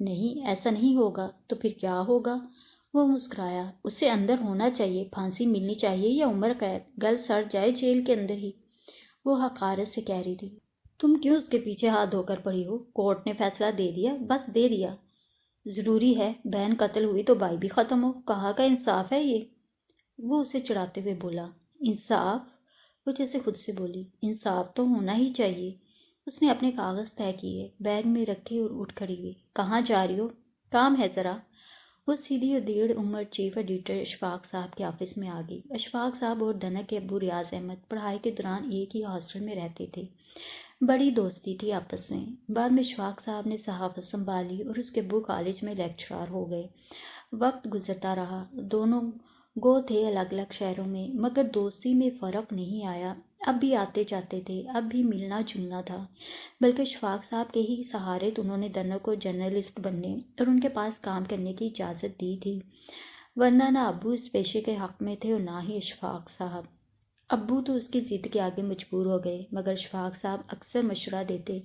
نہیں، ایسا نہیں ہوگا تو پھر کیا ہوگا؟ وہ مسکرایا۔ اسے اندر ہونا چاہیے، پھانسی ملنی چاہیے یا عمر قید، گل سڑ جائے جیل کے اندر ہی، وہ حقارت سے کہہ رہی تھی۔ تم کیوں اس کے پیچھے ہاتھ دھو کر پڑی ہو؟ کورٹ نے فیصلہ دے دیا، بس دے دیا۔ ضروری ہے، بہن قتل ہوئی تو بھائی بھی ختم ہو، کہاں کا انصاف ہے یہ؟ وہ اسے چڑھاتے ہوئے بولا۔ انصاف؟ وہ جیسے خود سے بولی، انصاف تو ہونا ہی چاہیے۔ اس نے اپنے کاغذ طے کیے، بیگ میں رکھے اور اٹھ کھڑی ہوئی۔ کہاں جا رہی ہو؟ کام ہے ذرا۔ وہ سیدھی اور دیڑھ عمر چیف ایڈیٹر اشفاق صاحب کے آفس میں آ گئی۔ اشفاق صاحب اور دھنک کے ابو ریاض احمد پڑھائی کے دوران ایک ہی ہاسٹل میں رہتے تھے۔ بڑی دوستی تھی آپس میں۔ بعد میں اشفاق صاحب نے صحافت سنبھالی اور اس کے ابو کالج میں لیکچرار ہو گئے۔ وقت گزرتا رہا، دونوں گو تھے الگ الگ شہروں میں، مگر دوستی میں فرق نہیں آیا۔ اب بھی آتے جاتے تھے، اب بھی ملنا جلنا تھا، بلکہ اشفاق صاحب کے ہی سہارے تو انہوں نے دھنک کو جرنلسٹ بننے اور ان کے پاس کام کرنے کی اجازت دی تھی، ورنہ نہ ابو اس پیشے کے حق میں تھے اور نہ ہی اشفاق صاحب۔ ابو تو اس کی ضد کے آگے مجبور ہو گئے، مگر اشفاق صاحب اکثر مشورہ دیتے،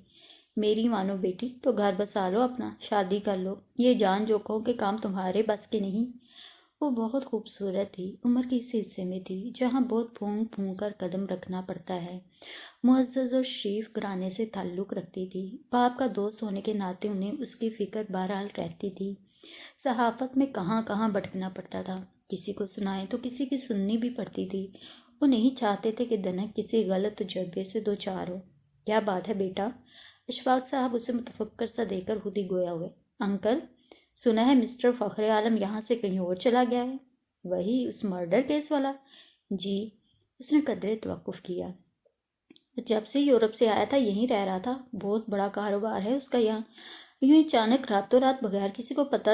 میری مانو بیٹی، تو گھر بسا لو اپنا، شادی کر لو، یہ جان جوکھوں کے کام تمہارے بس کے نہیں۔ وہ بہت خوبصورت تھی، عمر کے اس حصے میں تھی جہاں بہت پھونک پھونک کر قدم رکھنا پڑتا ہے، معزز اور شریف گھرانے سے تعلق رکھتی تھی۔ باپ کا دوست ہونے کے ناطے انہیں اس کی فکر بہرحال رہتی تھی۔ صحافت میں کہاں کہاں بھٹکنا پڑتا تھا، کسی کو سنائیں تو کسی کی سننی بھی پڑتی تھی۔ وہ نہیں چاہتے تھے کہ دھنک کسی غلط تجربے سے دوچار ہو۔ کیا بات ہے بیٹا؟ اشفاق صاحب اسے متفکر سا دے کر خود ہی گویا ہوئے۔ انکل، سنا ہے مسٹر فخر عالم یہاں سے کہیں اور چلا گیا ہے؟ وہی اس مرڈر کیس والا؟ جی۔ اس نے قدرے توقف کیا۔ جب سے یورپ سے آیا تھا یہیں رہ رہا تھا، بہت بڑا کاروبار ہے اس کا یہاں، یوں اچانک راتوں رات بغیر کسی کو پتہ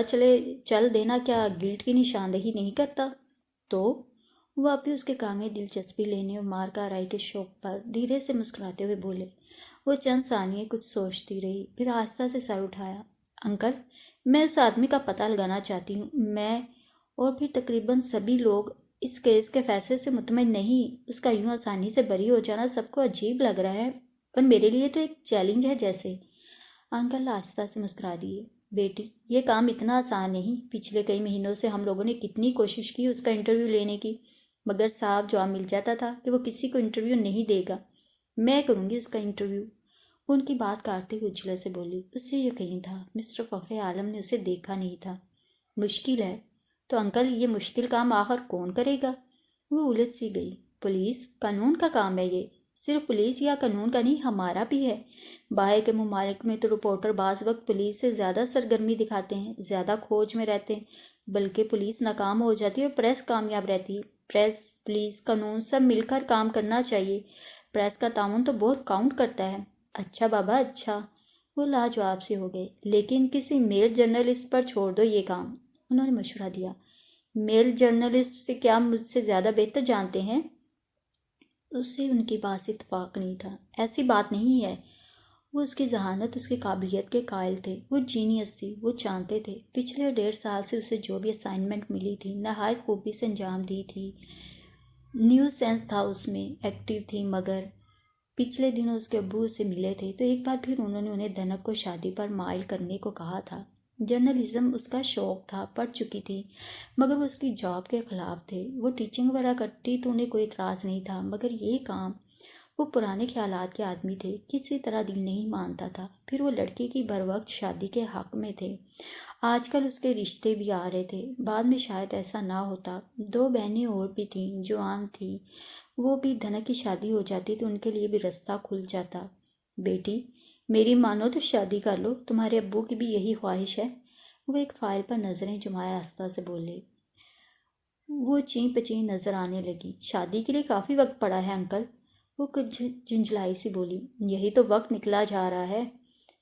چل دینا کیا گلٹ کی نشاندہی نہیں کرتا؟ تو وہ اب بھی اس کے کام میں دلچسپی لینے اور مار کاروائی کے شوق پر دھیرے سے مسکراتے ہوئے بولے۔ وہ چند ثانیے کچھ سوچتی رہی، پھر آہستہ سے سر اٹھایا۔ انکل، میں اس آدمی کا پتہ لگانا چاہتی ہوں۔ میں اور پھر تقریباً سبھی لوگ اس کیس کے فیصلے سے مطمئن نہیں۔ اس کا یوں آسانی سے بری ہو جانا سب کو عجیب لگ رہا ہے، اور میرے لیے تو ایک چیلنج ہے جیسے۔ انکل آہستہ سے مسکرا دیے۔ بیٹی، یہ کام اتنا آسان نہیں۔ پچھلے کئی مہینوں سے ہم لوگوں نے کتنی کوشش کی اس کا انٹرویو لینے کی، مگر صاحب جواب مل جاتا تھا کہ وہ کسی کو انٹرویو نہیں دے گا۔ میں کروں گی اس کا انٹرویو۔ وہ ان کی بات کاٹتے ہوئے اجلے سے بولی۔ اسے یقین تھا مسٹر فخر عالم نے اسے دیکھا نہیں تھا۔ مشکل ہے تو انکل یہ مشکل کام آخر کون کرے گا؟ وہ الجھ سی گئی۔ پولیس، قانون کا کام ہے یہ۔ صرف پولیس یا قانون کا نہیں، ہمارا بھی ہے۔ باہر کے ممالک میں تو رپورٹر بعض وقت پولیس سے زیادہ سرگرمی دکھاتے ہیں، زیادہ کھوج میں رہتے ہیں، بلکہ پولیس ناکام ہو جاتی ہے اور پریس کامیاب رہتی ہے۔ پریس، پولیس، قانون سب مل کر کام کرنا چاہیے۔ پریس کا تعاون تو بہت کاؤنٹ کرتا ہے۔ اچھا بابا، اچھا۔ وہ لاجواب سے ہو گئے۔ لیکن کسی میل جرنلسٹ پر چھوڑ دو یہ کام، انہوں نے مشورہ دیا۔ میل جرنلسٹ سے کیا مجھ سے زیادہ بہتر جانتے ہیں؟ اس سے ان کی بات سے اتفاق نہیں تھا۔ ایسی بات نہیں ہے۔ وہ اس کی ذہانت، اس کی قابلیت کے قائل تھے۔ وہ جینیس تھی، وہ جانتے تھے۔ پچھلے 1.5 سال سے اسے جو بھی اسائنمنٹ ملی تھی نہایت خوبی سے انجام دی تھی۔ نیو سینس تھا اس میں، ایکٹیو تھی، مگر پچھلے دنوں اس کے ابو اسے ملے تھے تو ایک بار پھر انہوں نے انہیں دھنک کو شادی پر مائل کرنے کو کہا تھا۔ جرنلزم اس کا شوق تھا، پڑھ چکی تھی، مگر وہ اس کی جاب کے خلاف تھے۔ وہ ٹیچنگ وغیرہ کرتی تو انہیں کوئی اعتراض نہیں تھا، مگر یہ کام، وہ پرانے خیالات کے آدمی تھے، کسی طرح دل نہیں مانتا تھا۔ پھر وہ لڑکی کی بروقت شادی کے حق میں تھے۔ آج کل اس کے رشتے بھی آ رہے تھے، بعد میں شاید ایسا نہ ہوتا۔ 2 بہنیں اور بھی تھیں، جوان تھیں، وہ بھی دھنک کی شادی ہو جاتی تو ان کے لیے بھی رستہ کھل جاتا۔ بیٹی، میری مانو تو شادی کر لو، تمہارے ابو کی بھی یہی خواہش ہے۔ وہ ایک فائل پر نظریں جمائے آہستہ سے بولے۔ وہ چین پچین نظر آنے لگی۔ شادی کے لیے کافی وقت پڑا ہے انکل، وہ کچھ جھنجھلائی سی بولی۔ یہی تو وقت نکلا جا رہا ہے،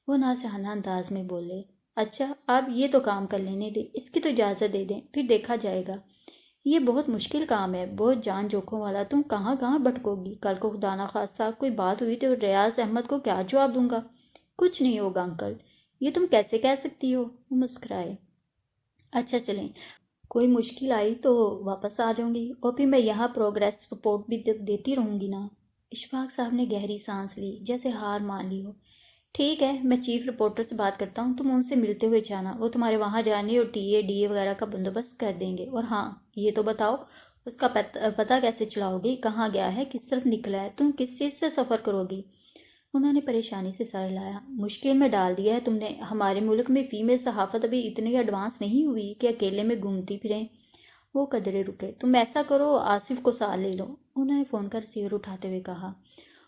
وہ نازیانہ انداز میں بولے۔ اچھا، اب یہ تو کام کر لینے دیں، اس کی تو اجازت دے دیں، پھر دیکھا جائے گا۔ یہ بہت مشکل کام ہے، بہت جان جوکھوں والا، تم کہاں کہاں بھٹکو گی۔ کل کو خدا نخواستہ کوئی بات ہوئی تو ریاض احمد کو کیا جواب دوں گا؟ کچھ نہیں ہوگا انکل، یہ تم کیسے کہہ سکتی ہو؟ وہ مسکرائے۔ اچھا چلیں، کوئی مشکل آئی تو واپس آ جاؤں گی، اور پھر میں یہاں پروگریس رپورٹ بھی دیتی رہوں گی نا۔ اشفاق صاحب نے گہری سانس لی، جیسے ہار مان لی ہو۔ ٹھیک ہے، میں چیف رپورٹر سے بات کرتا ہوں، تم ان سے ملتے ہوئے جانا، وہ تمہارے وہاں جانے اور ڈی اے وغیرہ کا بندوبست کر دیں گے۔ اور ہاں، یہ تو بتاؤ اس کا پتہ کیسے چلاؤ گی، کہاں گیا ہے، کس طرف نکلا ہے، تم کس چیز سے سفر کرو گی؟ انہوں نے پریشانی سے سر ہلایا۔ مشکل میں ڈال دیا ہے تم نے، ہمارے ملک میں فیمیل صحافت ابھی اتنی ایڈوانس نہیں ہوئی کہ اکیلے میں گھومتی پھریں۔ وہ قدرے رکے۔ تم ایسا کرو، آصف کو ساتھ لے لو، انہوں نے فون کا ریسیور اٹھاتے ہوئے کہا۔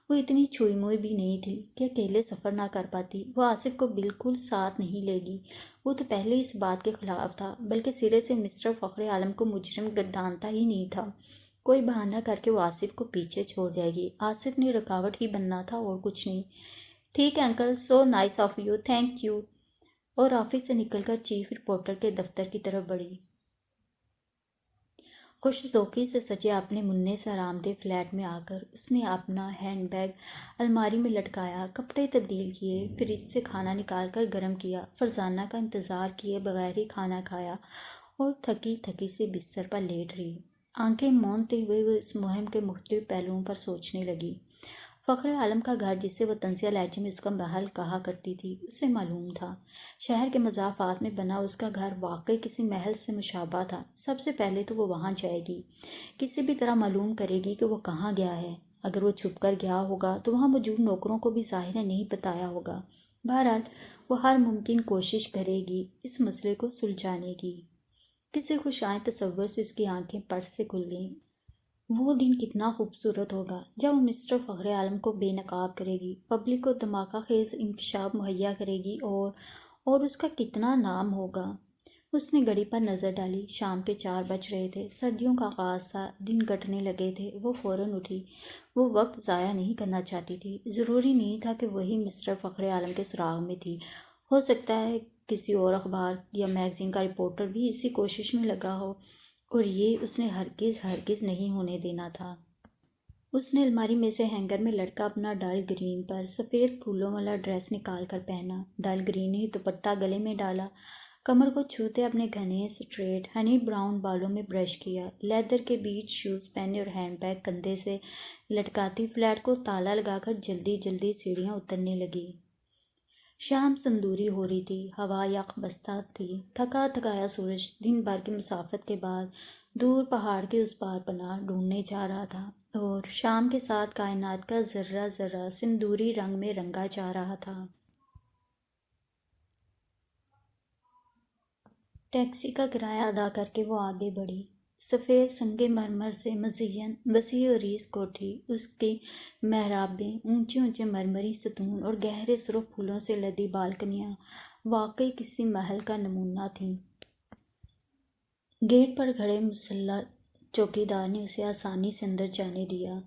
وہ اتنی چھوئی موئی بھی نہیں تھی کہ اکیلے سفر نہ کر پاتی۔ وہ آصف کو بالکل ساتھ نہیں لے گی، وہ تو پہلے ہی اس بات کے خلاف تھا، بلکہ سرے سے مسٹر فخر عالم کو مجرم گردانتا ہی نہیں تھا۔ کوئی بہانہ کر کے وہ آصف کو پیچھے چھوڑ جائے گی۔ آصف نے رکاوٹ ہی بننا تھا اور کچھ نہیں۔ ٹھیک ہے uncle, so nice of you, thank you, اور آفس سے نکل کر چیف رپورٹر کے دفتر کی طرف بڑھی۔ خوش ذوقی سے سجے اپنے مننے سے آرام دہ فلیٹ میں آ کر اس نے اپنا ہینڈ بیگ الماری میں لٹکایا، کپڑے تبدیل کیے، فریج سے کھانا نکال کر گرم کیا، فرزانہ کا انتظار کیے بغیر ہی کھانا کھایا اور تھکی تھکی سی بستر پر لیٹ رہی۔ آنکھیں موندتے ہوئے وہ اس مہم کے مختلف پہلوؤں پر سوچنے لگی۔ فخر عالم کا گھر، جسے وہ طنزیہ لہجے میں اس کا محل کہا کرتی تھی، اسے معلوم تھا۔ شہر کے مضافات میں بنا اس کا گھر واقعی کسی محل سے مشابہ تھا۔ سب سے پہلے تو وہ وہاں جائے گی، کسی بھی طرح معلوم کرے گی کہ وہ کہاں گیا ہے۔ اگر وہ چھپ کر گیا ہوگا تو وہاں موجود نوکروں کو بھی ظاہر نہیں بتایا ہوگا۔ بہرحال وہ ہر ممکن کوشش کرے گی اس مسئلے کو سلجھانے کی۔ کسی خوشائند تصور سے اس کی آنکھیں پٹ سے کھل گئیں۔ وہ دن کتنا خوبصورت ہوگا جب وہ مسٹر فخر عالم کو بے نقاب کرے گی، پبلک کو دھماکہ خیز انکشاف مہیا کرے گی، اور اس کا کتنا نام ہوگا۔ اس نے گھڑی پر نظر ڈالی۔ شام کے 4 بج رہے تھے، سردیوں کا آغاز تھا، دن گھٹنے لگے تھے۔ وہ فوراً اٹھی۔ وہ وقت ضائع نہیں کرنا چاہتی تھی۔ ضروری نہیں تھا کہ وہی مسٹر فخر عالم کے سراغ میں تھی، ہو سکتا ہے کسی اور اخبار یا میگزین کا رپورٹر بھی اسی کوشش میں لگا ہو، اور یہ اس نے ہرگز نہیں ہونے دینا تھا۔ اس نے الماری میں سے ہینگر میں لٹکا اپنا ڈال گرین پر سفید پھولوں والا ڈریس نکال کر پہنا، ڈال گرین ہی دوپٹہ گلے میں ڈالا، کمر کو چھوتے اپنے گھنے اسٹریٹ ہنی براؤن بالوں میں برش کیا، لیدر کے بیچ شوز پہنے اور ہینڈ بیگ کندھے سے لٹکاتی فلیٹ کو تالا لگا کر جلدی جلدی سیڑھیاں اترنے لگی۔ شام سندوری ہو رہی تھی، ہوا یک بستہ تھی، تھکا تھکایا سورج دن بھر کی مسافت کے بعد دور پہاڑ کے اس پار پناہ ڈھونڈنے جا رہا تھا، اور شام کے ساتھ کائنات کا ذرہ ذرہ سندوری رنگ میں رنگا جا رہا تھا۔ ٹیکسی کا کرایہ ادا کر کے وہ آگے بڑھی۔ سفید سنگ مرمر سے مزین وسیع و عریض کوٹھی، اس کی محرابیں، اونچے اونچے مرمری ستون اور گہرے سرخ پھولوں سے لدی بالکنیاں واقعی کسی محل کا نمونہ تھیں۔ گیٹ پر کھڑے مسلح چوکیدار نے اسے آسانی سے اندر جانے دیا۔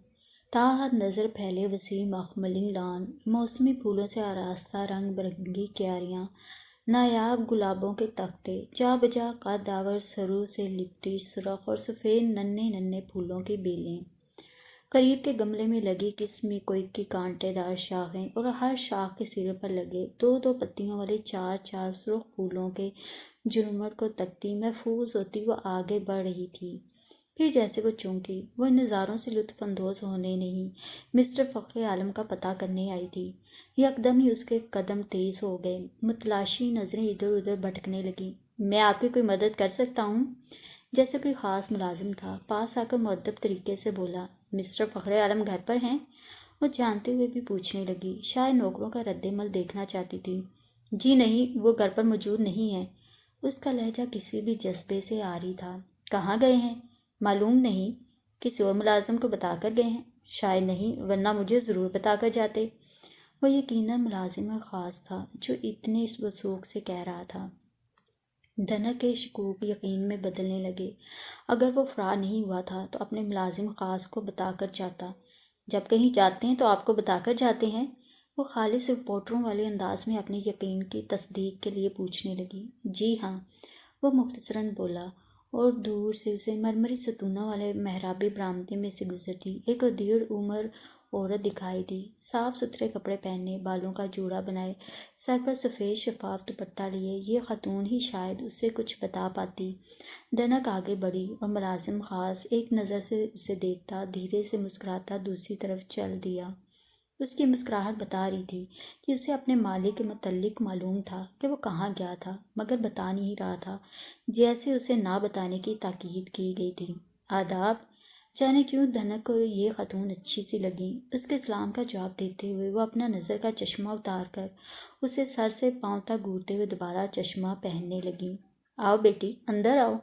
تاحد نظر پھیلے وسیع مخملی لان، موسمی پھولوں سے آراستہ رنگ برنگی کیاریاں، نایاب گلابوں کے تختے، جا بجا قد آور سرو سے لپٹی سرخ اور سفید ننھے ننھے پھولوں کی بیلیں، قریب کے گملے میں لگی قسم کوئی کی کانٹے دار شاخیں، اور ہر شاخ کے سرے پر لگے 2 پتیوں والے 4 سرخ پھولوں کے جھرمٹ کو تکتی محفوظ ہوتی وہ آگے بڑھ رہی تھی۔ پھر جیسے وہ چونکی، وہ ان نظاروں سے لطف اندوز ہونے نہیں، مسٹر فخر عالم کا پتہ کرنے آئی تھی۔ یکدم ہی اس کے قدم تیز ہو گئے، متلاشی نظریں ادھر ادھر بھٹکنے لگیں۔ میں آپ کی کوئی مدد کر سکتا ہوں؟ جیسے کوئی خاص ملازم تھا، پاس آ کر مؤدب طریقے سے بولا۔ مسٹر فخر عالم گھر پر ہیں؟ وہ جانتے ہوئے بھی پوچھنے لگی، شاید نوکروں کا رد عمل دیکھنا چاہتی تھی۔ جی نہیں، وہ گھر پر موجود نہیں ہیں۔ اس کا لہجہ کسی بھی جذبے سے عاری تھا۔ کہاں گئے ہیں؟ معلوم نہیں۔ کسی اور ملازم کو بتا کر گئے ہیں؟ شاید نہیں، ورنہ مجھے ضرور بتا کر جاتے۔ وہ یقیناً ملازم خاص تھا جو اتنے وثوق سے کہہ رہا تھا۔ دھنک کے شکوک یقین میں بدلنے لگے۔ اگر وہ فرار نہیں ہوا تھا تو اپنے ملازم خاص کو بتا کر جاتا۔ جب کہیں جاتے ہیں تو آپ کو بتا کر جاتے ہیں؟ وہ خالص رپورٹروں والے انداز میں اپنے یقین کی تصدیق کے لیے پوچھنے لگی۔ جی ہاں، وہ مختصراً بولا، اور دور سے اسے مرمری ستونوں والے محرابی برآمدے میں سے گزرتی ایک ادھیڑ عمر عورت دکھائی دی، صاف ستھرے کپڑے پہنے، بالوں کا جوڑا بنائے، سر پر سفید شفاف دوپٹہ لیے۔ یہ خاتون ہی شاید اسے کچھ بتا پاتی۔ دھنک آگے بڑھی اور ملازم خاص ایک نظر سے اسے دیکھتا، دھیرے سے مسکراتا دوسری طرف چل دیا۔ اس کی مسکراہٹ بتا رہی تھی کہ اسے اپنے مالک کے متعلق معلوم تھا کہ وہ کہاں گیا تھا، مگر بتا نہیں رہا تھا، جیسے اسے نہ بتانے کی تاکید کی گئی تھی۔ آداب! جانے کیوں دھنک کو یہ خاتون اچھی سی لگی۔ اس کے سلام کا جواب دیتے ہوئے وہ اپنا نظر کا چشمہ اتار کر اسے سر سے پاؤں تک گھورتے ہوئے دوبارہ چشمہ پہننے لگی۔ آؤ بیٹی، اندر آؤ،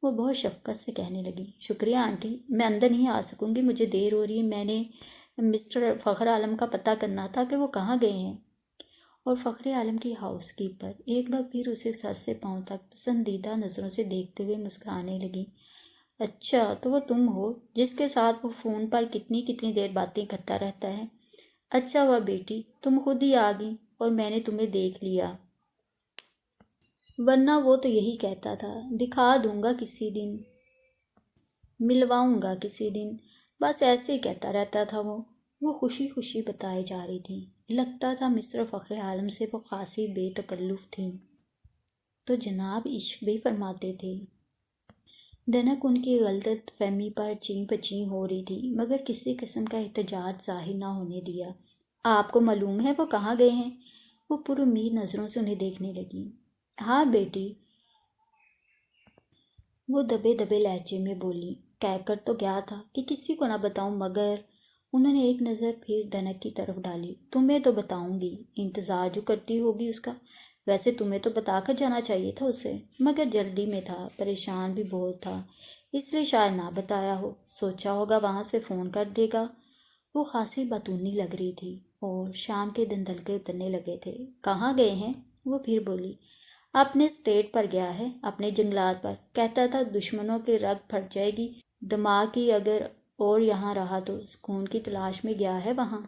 وہ بہت شفقت سے کہنے لگی۔ شکریہ آنٹی، میں اندر نہیں آ سکوں گی، مجھے دیر ہو رہی ہے، میں نے مسٹر فخر عالم کا پتہ کرنا تھا کہ وہ کہاں گئے ہیں۔ اور فخر عالم کی ہاؤس کیپر ایک بار پھر اسے سر سے پاؤں تک پسندیدہ نظروں سے دیکھتے ہوئے مسکرانے لگی۔ اچھا، تو وہ تم ہو جس کے ساتھ وہ فون پر کتنی کتنی دیر باتیں کرتا رہتا ہے۔ اچھا ہوا بیٹی تم خود ہی آ گئی اور میں نے تمہیں دیکھ لیا، ورنہ وہ تو یہی کہتا تھا دکھا دوں گا کسی دن، ملواؤں گا کسی دن، بس ایسے ہی کہتا رہتا تھا۔ وہ خوشی خوشی بتائے جا رہی تھی۔ لگتا تھا مسٹر فخر عالم سے وہ خاصی بے تکلف تھیں، تو جناب عشق بھی فرماتے تھے۔ دھنک ان کی غلط فہمی پر چیں پچیں ہو رہی تھی، مگر کسی قسم کا احتجاج ظاہر نہ ہونے دیا۔ آپ کو معلوم ہے وہ کہاں گئے ہیں؟ وہ پر امید نظروں سے انہیں دیکھنے لگی۔ ہاں بیٹی، وہ دبے دبے لہجے میں بولی۔ کہہ کر تو گیا تھا کہ کسی کو نہ بتاؤں، مگر انہوں نے ایک نظر پھر دھنک کی طرف ڈالی۔ تمہیں تو بتاؤں گی، انتظار جو کرتی ہوگی اس کا۔ ویسے تمہیں تو بتا کر جانا چاہیے تھا اسے، مگر جلدی میں تھا، پریشان بھی بہت تھا، اس لیے شاید نہ بتایا ہو، سوچا ہوگا وہاں سے فون کر دے گا۔ وہ خاصی باتونی لگ رہی تھی اور شام کے دھندلکے اترنے لگے تھے۔ کہاں گئے ہیں؟ وہ پھر بولی۔ اپنے اسٹیٹ پر گیا ہے، اپنے جنگلات پر، کہتا تھا دشمنوں کی رگ پھٹ جائے گی دماغ کی اگر اور یہاں رہا تو، سکون کی تلاش میں گیا ہے وہاں۔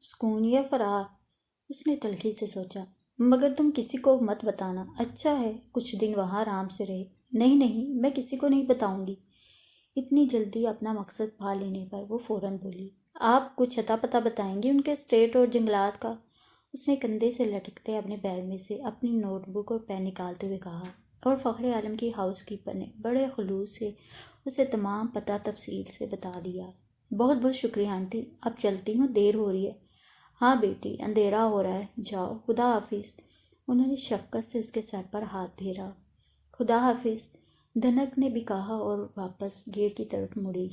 سکون یا فرار؟ اس نے تلخی سے سوچا۔ مگر تم کسی کو مت بتانا، اچھا ہے کچھ دن وہاں آرام سے رہے۔ نہیں نہیں، میں کسی کو نہیں بتاؤں گی۔ اتنی جلدی اپنا مقصد پا لینے پر وہ فوراً بولی۔ آپ کچھ اتا پتہ بتائیں گی ان کے اسٹیٹ اور جنگلات کا؟ اس نے کندھے سے لٹکتے اپنے بیگ میں سے اپنی نوٹ بک اور پین نکالتے ہوئے کہا، اور فخر عالم کی ہاؤس کیپر نے بڑے خلوص سے اسے تمام پتہ تفصیل سے بتا دیا۔ بہت بہت شکریہ آنٹی، اب چلتی ہوں، دیر ہو رہی ہے۔ ہاں بیٹی، اندھیرا ہو رہا ہے، جاؤ، خدا حافظ۔ انہوں نے شفقت سے اس کے سر پر ہاتھ پھیرا۔ خدا حافظ، دھنک نے بھی کہا اور واپس گیٹ کی طرف مڑی۔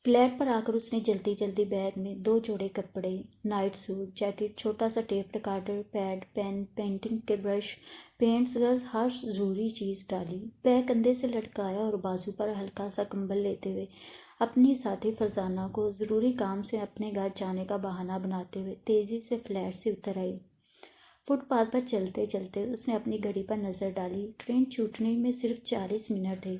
فلیٹ پر آ کر اس نے جلدی جلدی بیگ میں 2 جوڑے کپڑے، نائٹ سوٹ، جیکٹ، چھوٹا سا tape recorder, pad, pen, painting کے برش، پینٹس، غرض ہر ضروری چیز ڈالی۔ بیگ کندھے سے لٹکایا اور بازو پر ہلکا سا کمبل لیتے ہوئے اپنی ساتھی فرزانہ کو ضروری کام سے اپنے گھر جانے کا بہانہ بناتے ہوئے تیزی سے فلیٹ سے اتر آئی۔ فٹ پاتھ پر چلتے چلتے اس نے اپنی گھڑی پر نظر ڈالی۔ ٹرین چھوٹنے میں صرف 40 منٹ تھے۔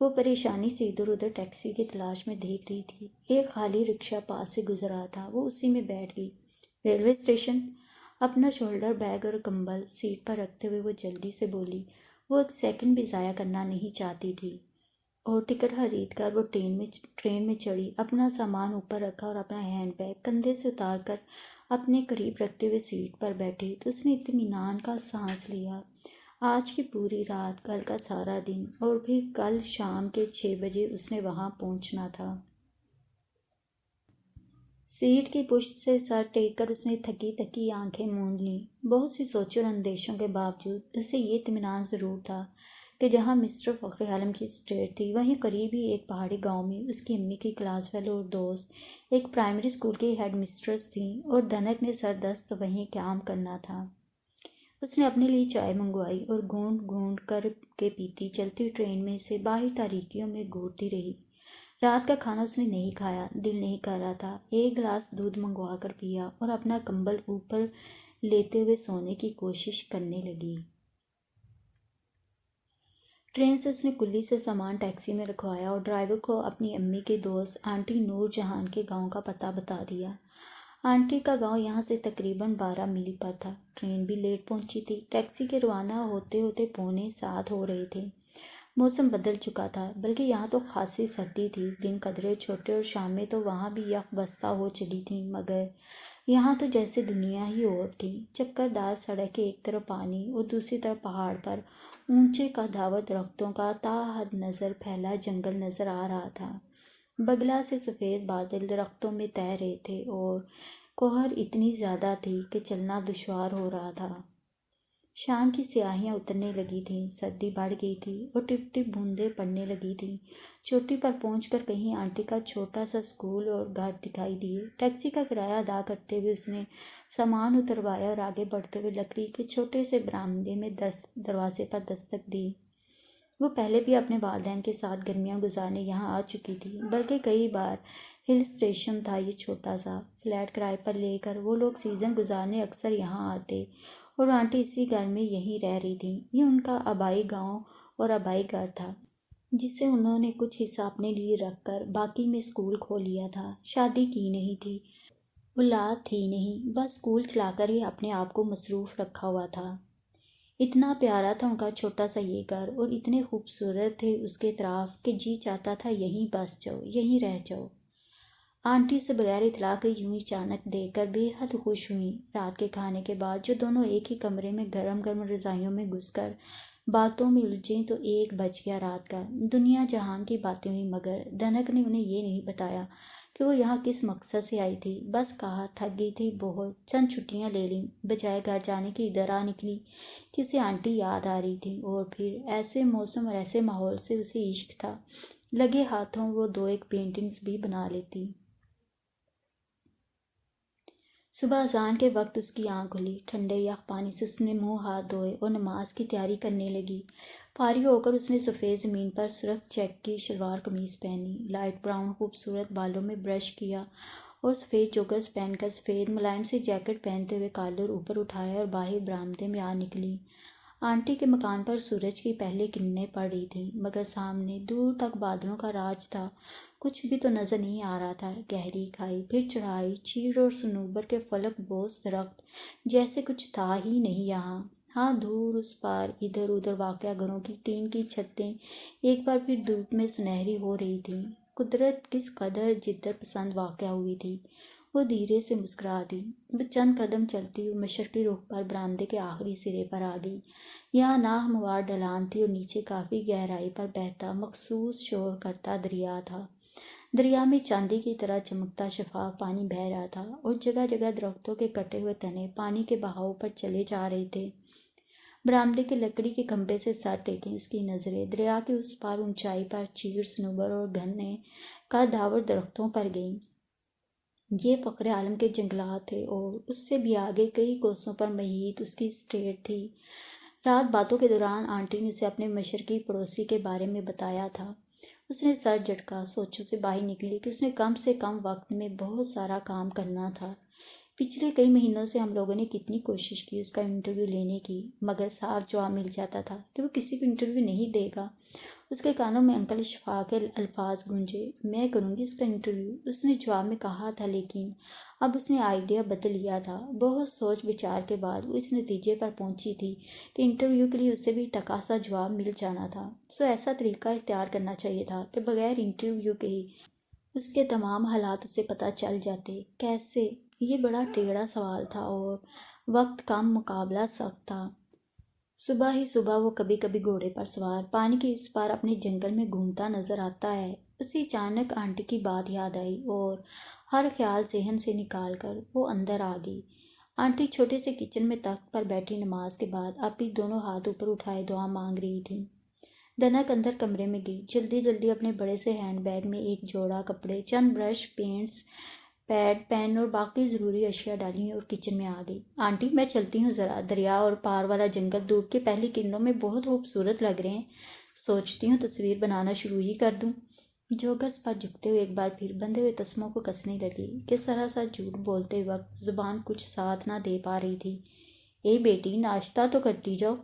وہ پریشانی سے ادھر ادھر ٹیکسی کی تلاش میں دیکھ رہی تھی۔ ایک خالی رکشہ پاس سے گزر رہا تھا، وہ اسی میں بیٹھ گئی۔ Railway station? اپنا شولڈر بیگ اور کمبل سیٹ پر رکھتے ہوئے وہ جلدی سے بولی۔ وہ ایک سیکنڈ بھی ضائع کرنا نہیں چاہتی تھی، اور ٹکٹ خرید کر وہ ٹرین میں چڑھی، اپنا سامان اوپر رکھا اور اپنا ہینڈ بیگ کندھے سے اتار کر اپنے قریب رکھتے ہوئے سیٹ پر بیٹھی تو اس نے اطمینان کا سانس لیا۔ آج کی پوری رات، کل کا سارا دن، اور پھر کل شام کے 6 بجے اس نے وہاں پہنچنا تھا۔ سیٹ کی پشت سے سر ٹیک کر اس نے تھکی تھکی آنکھیں موند لیں۔ بہت سی سوچوں اور اندیشوں کے باوجود اسے یہ اطمینان ضرور تھا کہ جہاں مسٹر فخر عالم کی اسٹیٹ تھی، وہیں قریب ہی ایک پہاڑی گاؤں میں اس کی امی کی کلاس فیلو اور دوست ایک پرائمری اسکول کی ہیڈ مسٹرس تھیں، اور دھنک نے سردست وہیں قیام کرنا تھا۔ اس نے اپنے لیے چائے منگوائی اور گھونٹ گھونٹ کر کے پیتی چلتی ٹرین میں سے باہر تاریکیوں میں گھورتی رہی۔ رات کا کھانا اس نے نہیں کھایا، دل نہیں کر رہا تھا۔ ایک گلاس دودھ منگوا کر پیا اور اپنا کمبل اوپر لیتے ہوئے سونے کی کوشش کرنے لگی۔ ٹرین سے اس نے کلی سے سامان ٹیکسی میں رکھوایا اور ڈرائیور کو اپنی امی کے دوست آنٹی نور جہان کے گاؤں کا پتہ بتا دیا۔ آنٹی کا گاؤں یہاں سے تقریباً 12 میل پر تھا۔ ٹرین بھی لیٹ پہنچی تھی، ٹیکسی کے روانہ ہوتے ہوتے 6:45 ہو رہے تھے۔ موسم بدل چکا تھا، بلکہ یہاں تو خاصی سردی تھی، دن قدرے چھوٹے اور شامیں تو وہاں بھی یک بستہ ہو چلی تھیں، مگر یہاں تو جیسے دنیا ہی اور تھی۔ چکر دار سڑک کے ایک طرف پانی اور دوسری طرف پہاڑ پر اونچے قد آور درختوں کا تا حد نظر پھیلا جنگل نظر آ رہا تھا۔ بگلا سے سفید بادل درختوں میں تیر رہے تھے اور کوہر اتنی زیادہ تھی کہ چلنا دشوار ہو رہا تھا۔ شام کی سیاہیاں اترنے لگی تھیں، سردی بڑھ گئی تھی اور ٹپ ٹپ بوندیں پڑنے لگی تھیں۔ چوٹی پر پہنچ کر کہیں آنٹی کا چھوٹا سا اسکول اور گھر دکھائی دیے۔ ٹیکسی کا کرایہ ادا کرتے ہوئے اس نے سامان اتروایا اور آگے بڑھتے ہوئے لکڑی کے چھوٹے سے برآمدے میں دروازے پر دستک دی۔ وہ پہلے بھی اپنے والدین کے ساتھ گرمیاں گزارنے یہاں آ چکی تھی، بلکہ کئی بار۔ ہل اسٹیشن تھا یہ چھوٹا سا۔ فلیٹ کرائے پر لے کر وہ لوگ سیزن گزارنے اکثر یہاں آتے اور آنٹی اسی گھر میں یہیں رہ رہی تھیں۔ یہ ان کا آبائی گاؤں اور آبائی گھر تھا، جسے انہوں نے کچھ حصہ اپنے لیے رکھ کر باقی میں اسکول کھول لیا تھا۔ شادی کی نہیں تھی، اولاد تھی نہیں، بس اسکول چلا کر ہی اپنے آپ کو مصروف رکھا ہوا تھا۔ اتنا پیارا تھا ان کا چھوٹا سا یہ گھر اور اتنے خوبصورت تھے اس کے اطراف کہ جی چاہتا تھا یہیں بس جاؤ، یہیں رہ جاؤ۔ آنٹی سے بغیر اطلاع کے یوں ہی اچانک دیکھ کر بے حد خوش ہوئیں۔ رات کے کھانے کے بعد جو دونوں ایک ہی کمرے میں گرم گرم رضائیوں میں گھس کر باتوں میں الجھیں تو 1 بج گیا رات کا۔ دنیا جہان کی باتیں ہوئیں، مگر دھنک نے انہیں یہ نہیں بتایا کہ وہ یہاں کس مقصد سے آئی تھی۔ بس کہا تھک گئی تھی بہت، چند چھٹیاں لے لیں۔ بجائے گھر جانے کی ادھر آ نکلی کہ اسے آنٹی یاد آ رہی تھی، اور پھر ایسے موسم اور ایسے ماحول سے اسے عشق تھا۔ لگے ہاتھوں وہ 2-1 پینٹنگز بھی بنا لیتی۔ صبح اذان کے وقت اس کی آنکھ کھلی۔ ٹھنڈے یخ پانی سے اس نے منہ ہاتھ دھوئے اور نماز کی تیاری کرنے لگی۔ فارغ ہو کر اس نے سفید زمین پر سرخ چیک کی شلوار قمیض پہنی، لائٹ براؤن خوبصورت بالوں میں برش کیا اور سفید جوگرز پہن کر سفید ملائم سے جیکٹ پہنتے ہوئے کالر اوپر اٹھایا اور باہر برآمدے میں آ نکلی۔ آنٹی کے مکان پر سورج کی پہلی کرنیں پڑ رہی تھیں، مگر سامنے دور تک بادلوں کا راج تھا۔ کچھ بھی تو نظر نہیں آ رہا تھا۔ گہری کھائی، پھر چڑھائی، چیڑ اور صنوبر کے فلک بوس درخت، جیسے کچھ تھا ہی نہیں یہاں۔ ہاں دور اس پار ادھر ادھر واقع گھروں کی ٹین کی چھتیں ایک بار پھر دھوپ میں سنہری ہو رہی تھیں۔ قدرت کس قدر جدت پسند واقع ہوئی تھی۔ وہ دھیرے سے مسکرا دی۔ وہ چند قدم چلتی ہوئی مشرقی رخ پر برآمدے کے آخری سرے پر آ گئی۔ یہاں ناہموار ڈھلان تھی اور نیچے کافی گہرائی پر بہتا مخصوص شور کرتا دریا تھا۔ دریا میں چاندی کی طرح چمکتا شفاف پانی بہہ رہا تھا اور جگہ جگہ درختوں کے کٹے ہوئے تنے پانی کے بہاؤ پر چلے جا رہے تھے۔ برآمدے کے لکڑی کے کھمبے سے سر ٹیکیں اس کی نظریں دریا کے اس پار اونچائی پر چیڑ، صنوبر اور گھنے قدآور درختوں پر گئیں۔ یہ فخر عالم کے جنگلات تھے اور اس سے بھی آگے کئی کوسوں پر محیط اس کی اسٹیٹ تھی۔ رات باتوں کے دوران آنٹی نے اسے اپنے مشرقی پڑوسی کے بارے میں بتایا تھا۔ اس نے سر جھٹکا، سوچوں سے باہر نکلی کہ اس نے کم سے کم وقت میں بہت سارا کام کرنا تھا۔ پچھلے کئی مہینوں سے ہم لوگوں نے کتنی کوشش کی اس کا انٹرویو لینے کی، مگر صاف جواب مل جاتا تھا کہ وہ کسی کو انٹرویو نہیں دے گا۔ اس کے کانوں میں انکل اشفاق کے الفاظ گونجے، میں کروں گی اس کا انٹرویو، اس نے جواب میں کہا تھا، لیکن اب اس نے آئیڈیا بدل لیا تھا۔ بہت سوچ بچار کے بعد وہ اس نتیجے پر پہنچی تھی کہ انٹرویو کے لیے اسے بھی ٹکا سا جواب مل جانا تھا۔ سو ایسا طریقہ اختیار کرنا چاہیے تھا کہ بغیر انٹرویو کے ہی اس کے تمام حالات اسے پتہ چل جاتے۔ کیسے؟ یہ بڑا ٹیڑھا سوال تھا اور وقت کم، مقابلہ سخت تھا۔ صبح ہی صبح وہ کبھی کبھی گھوڑے پر سوار پانی کے اس پار اپنے جنگل میں گھومتا نظر آتا ہے۔ اسے اچانک آنٹی کی بات یاد آئی اور ہر خیال ذہن سے نکال کر وہ اندر آ گئی۔ آنٹی چھوٹے سے کچن میں تخت پر بیٹھی نماز کے بعد اب بھی دونوں ہاتھ اوپر اٹھائے دعا مانگ رہی تھیں۔ دھنک اندر کمرے میں گئی، جلدی جلدی اپنے بڑے سے ہینڈ بیگ میں ایک جوڑا کپڑے، چند برش، پینٹس، پیڈ، پین اور باقی ضروری اشیاء ڈالیں اور کچن میں آ گئی۔ آنٹی میں چلتی ہوں ذرا، دریا اور پار والا جنگل دھوپ کی پہلی کرنوں میں بہت خوبصورت لگ رہے ہیں، سوچتی ہوں تصویر بنانا شروع ہی کر دوں۔ جوگرز پر جھکتے ہوئے ایک بار پھر بندھے ہوئے تسموں کو کسنے لگی کہ سراسر جھوٹ بولتے وقت زبان کچھ ساتھ نہ دے پا رہی تھی۔ اے بیٹی ناشتہ تو کرتی جاؤ۔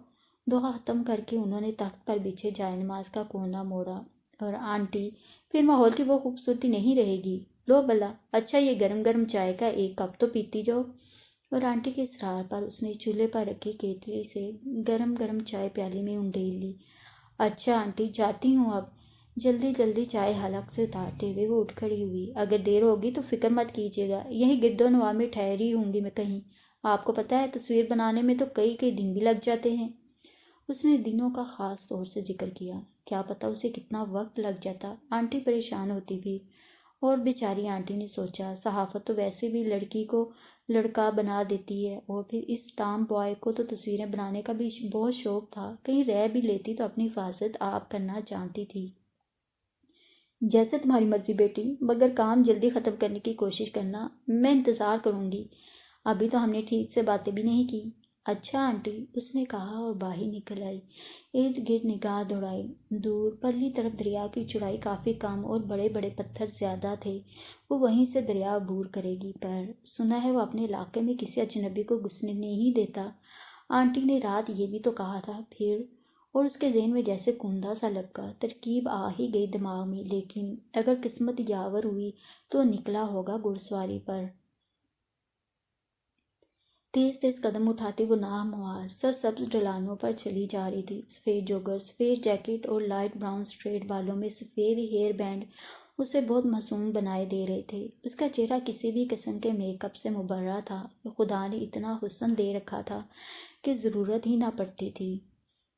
دعا ختم کر کے انہوں نے تخت پر بچھے جائے نماز کا کونا موڑا اور آنٹی پھر ماحول کی وہ خوبصورتی نہیں رہے گی، لو بلا، اچھا یہ گرم گرم چائے کا 1 کپ تو پیتی جاؤ۔ اور آنٹی کے اصرار پر اس نے چولہے پر رکھی کیتلی سے گرم گرم چائے پیالی میں انڈیل لی۔ اچھا آنٹی جاتی ہوں اب۔ جلدی جلدی چائے حلق سے اتارتے ہوئے وہ اٹھ کھڑی ہوئی۔ اگر دیر ہوگی تو فکر مت کیجیے گا، یہیں گرد و نواح میں ٹھہری ہوں گی میں کہیں، آپ کو پتہ ہے تصویر بنانے میں تو کئی دن بھی لگ جاتے ہیں۔ اس نے دنوں کا خاص طور سے ذکر کیا۔ کیا پتہ اسے کتنا وقت لگ جاتا۔ آنٹی پریشان ہوتی بھی، اور بیچاری آنٹی نے سوچا، صحافت تو ویسے بھی لڑکی کو لڑکا بنا دیتی ہے، اور پھر اس ٹام بوائے کو تو تصویریں بنانے کا بھی بہت شوق تھا، کہیں رہ بھی لیتی تو اپنی حفاظت آپ کرنا جانتی تھی۔ جیسے تمہاری مرضی بیٹی، مگر کام جلدی ختم کرنے کی کوشش کرنا، میں انتظار کروں گی۔ ابھی تو ہم نے ٹھیک سے باتیں بھی نہیں کی۔ اچھا آنٹی، اس نے کہا اور باہر نکل آئی، ارد گرد نگاہ دوڑائی۔ دور پرلی طرف دریا کی چوڑائی کافی کم اور بڑے بڑے پتھر زیادہ تھے، وہ وہیں سے دریا عبور کرے گی، پر سنا ہے وہ اپنے علاقے میں کسی اجنبی کو گھسنے نہیں دیتا۔ آنٹی نے رات یہ بھی تو کہا تھا۔ پھر اور اس کے ذہن میں جیسے کوندا سا لپکا، ترکیب آ ہی گئی دماغ میں، لیکن اگر قسمت یاور ہوئی تو نکلا ہوگا گھڑ سواری پر۔ تیز تیز قدم اٹھاتے وہ ناہموار سرسبز ڈھلانوں پر چلی جا رہی تھی۔ سفید جوگر، سفید جیکٹ اور لائٹ براؤن اسٹریٹ بالوں میں سفید ہیئر بینڈ اسے بہت معصوم بنائے دے رہے تھے۔ اس کا چہرہ کسی بھی قسم کے میک اپ سے مبرہ تھا، خدا نے اتنا حسن دے رکھا تھا کہ ضرورت ہی نہ پڑتی تھی۔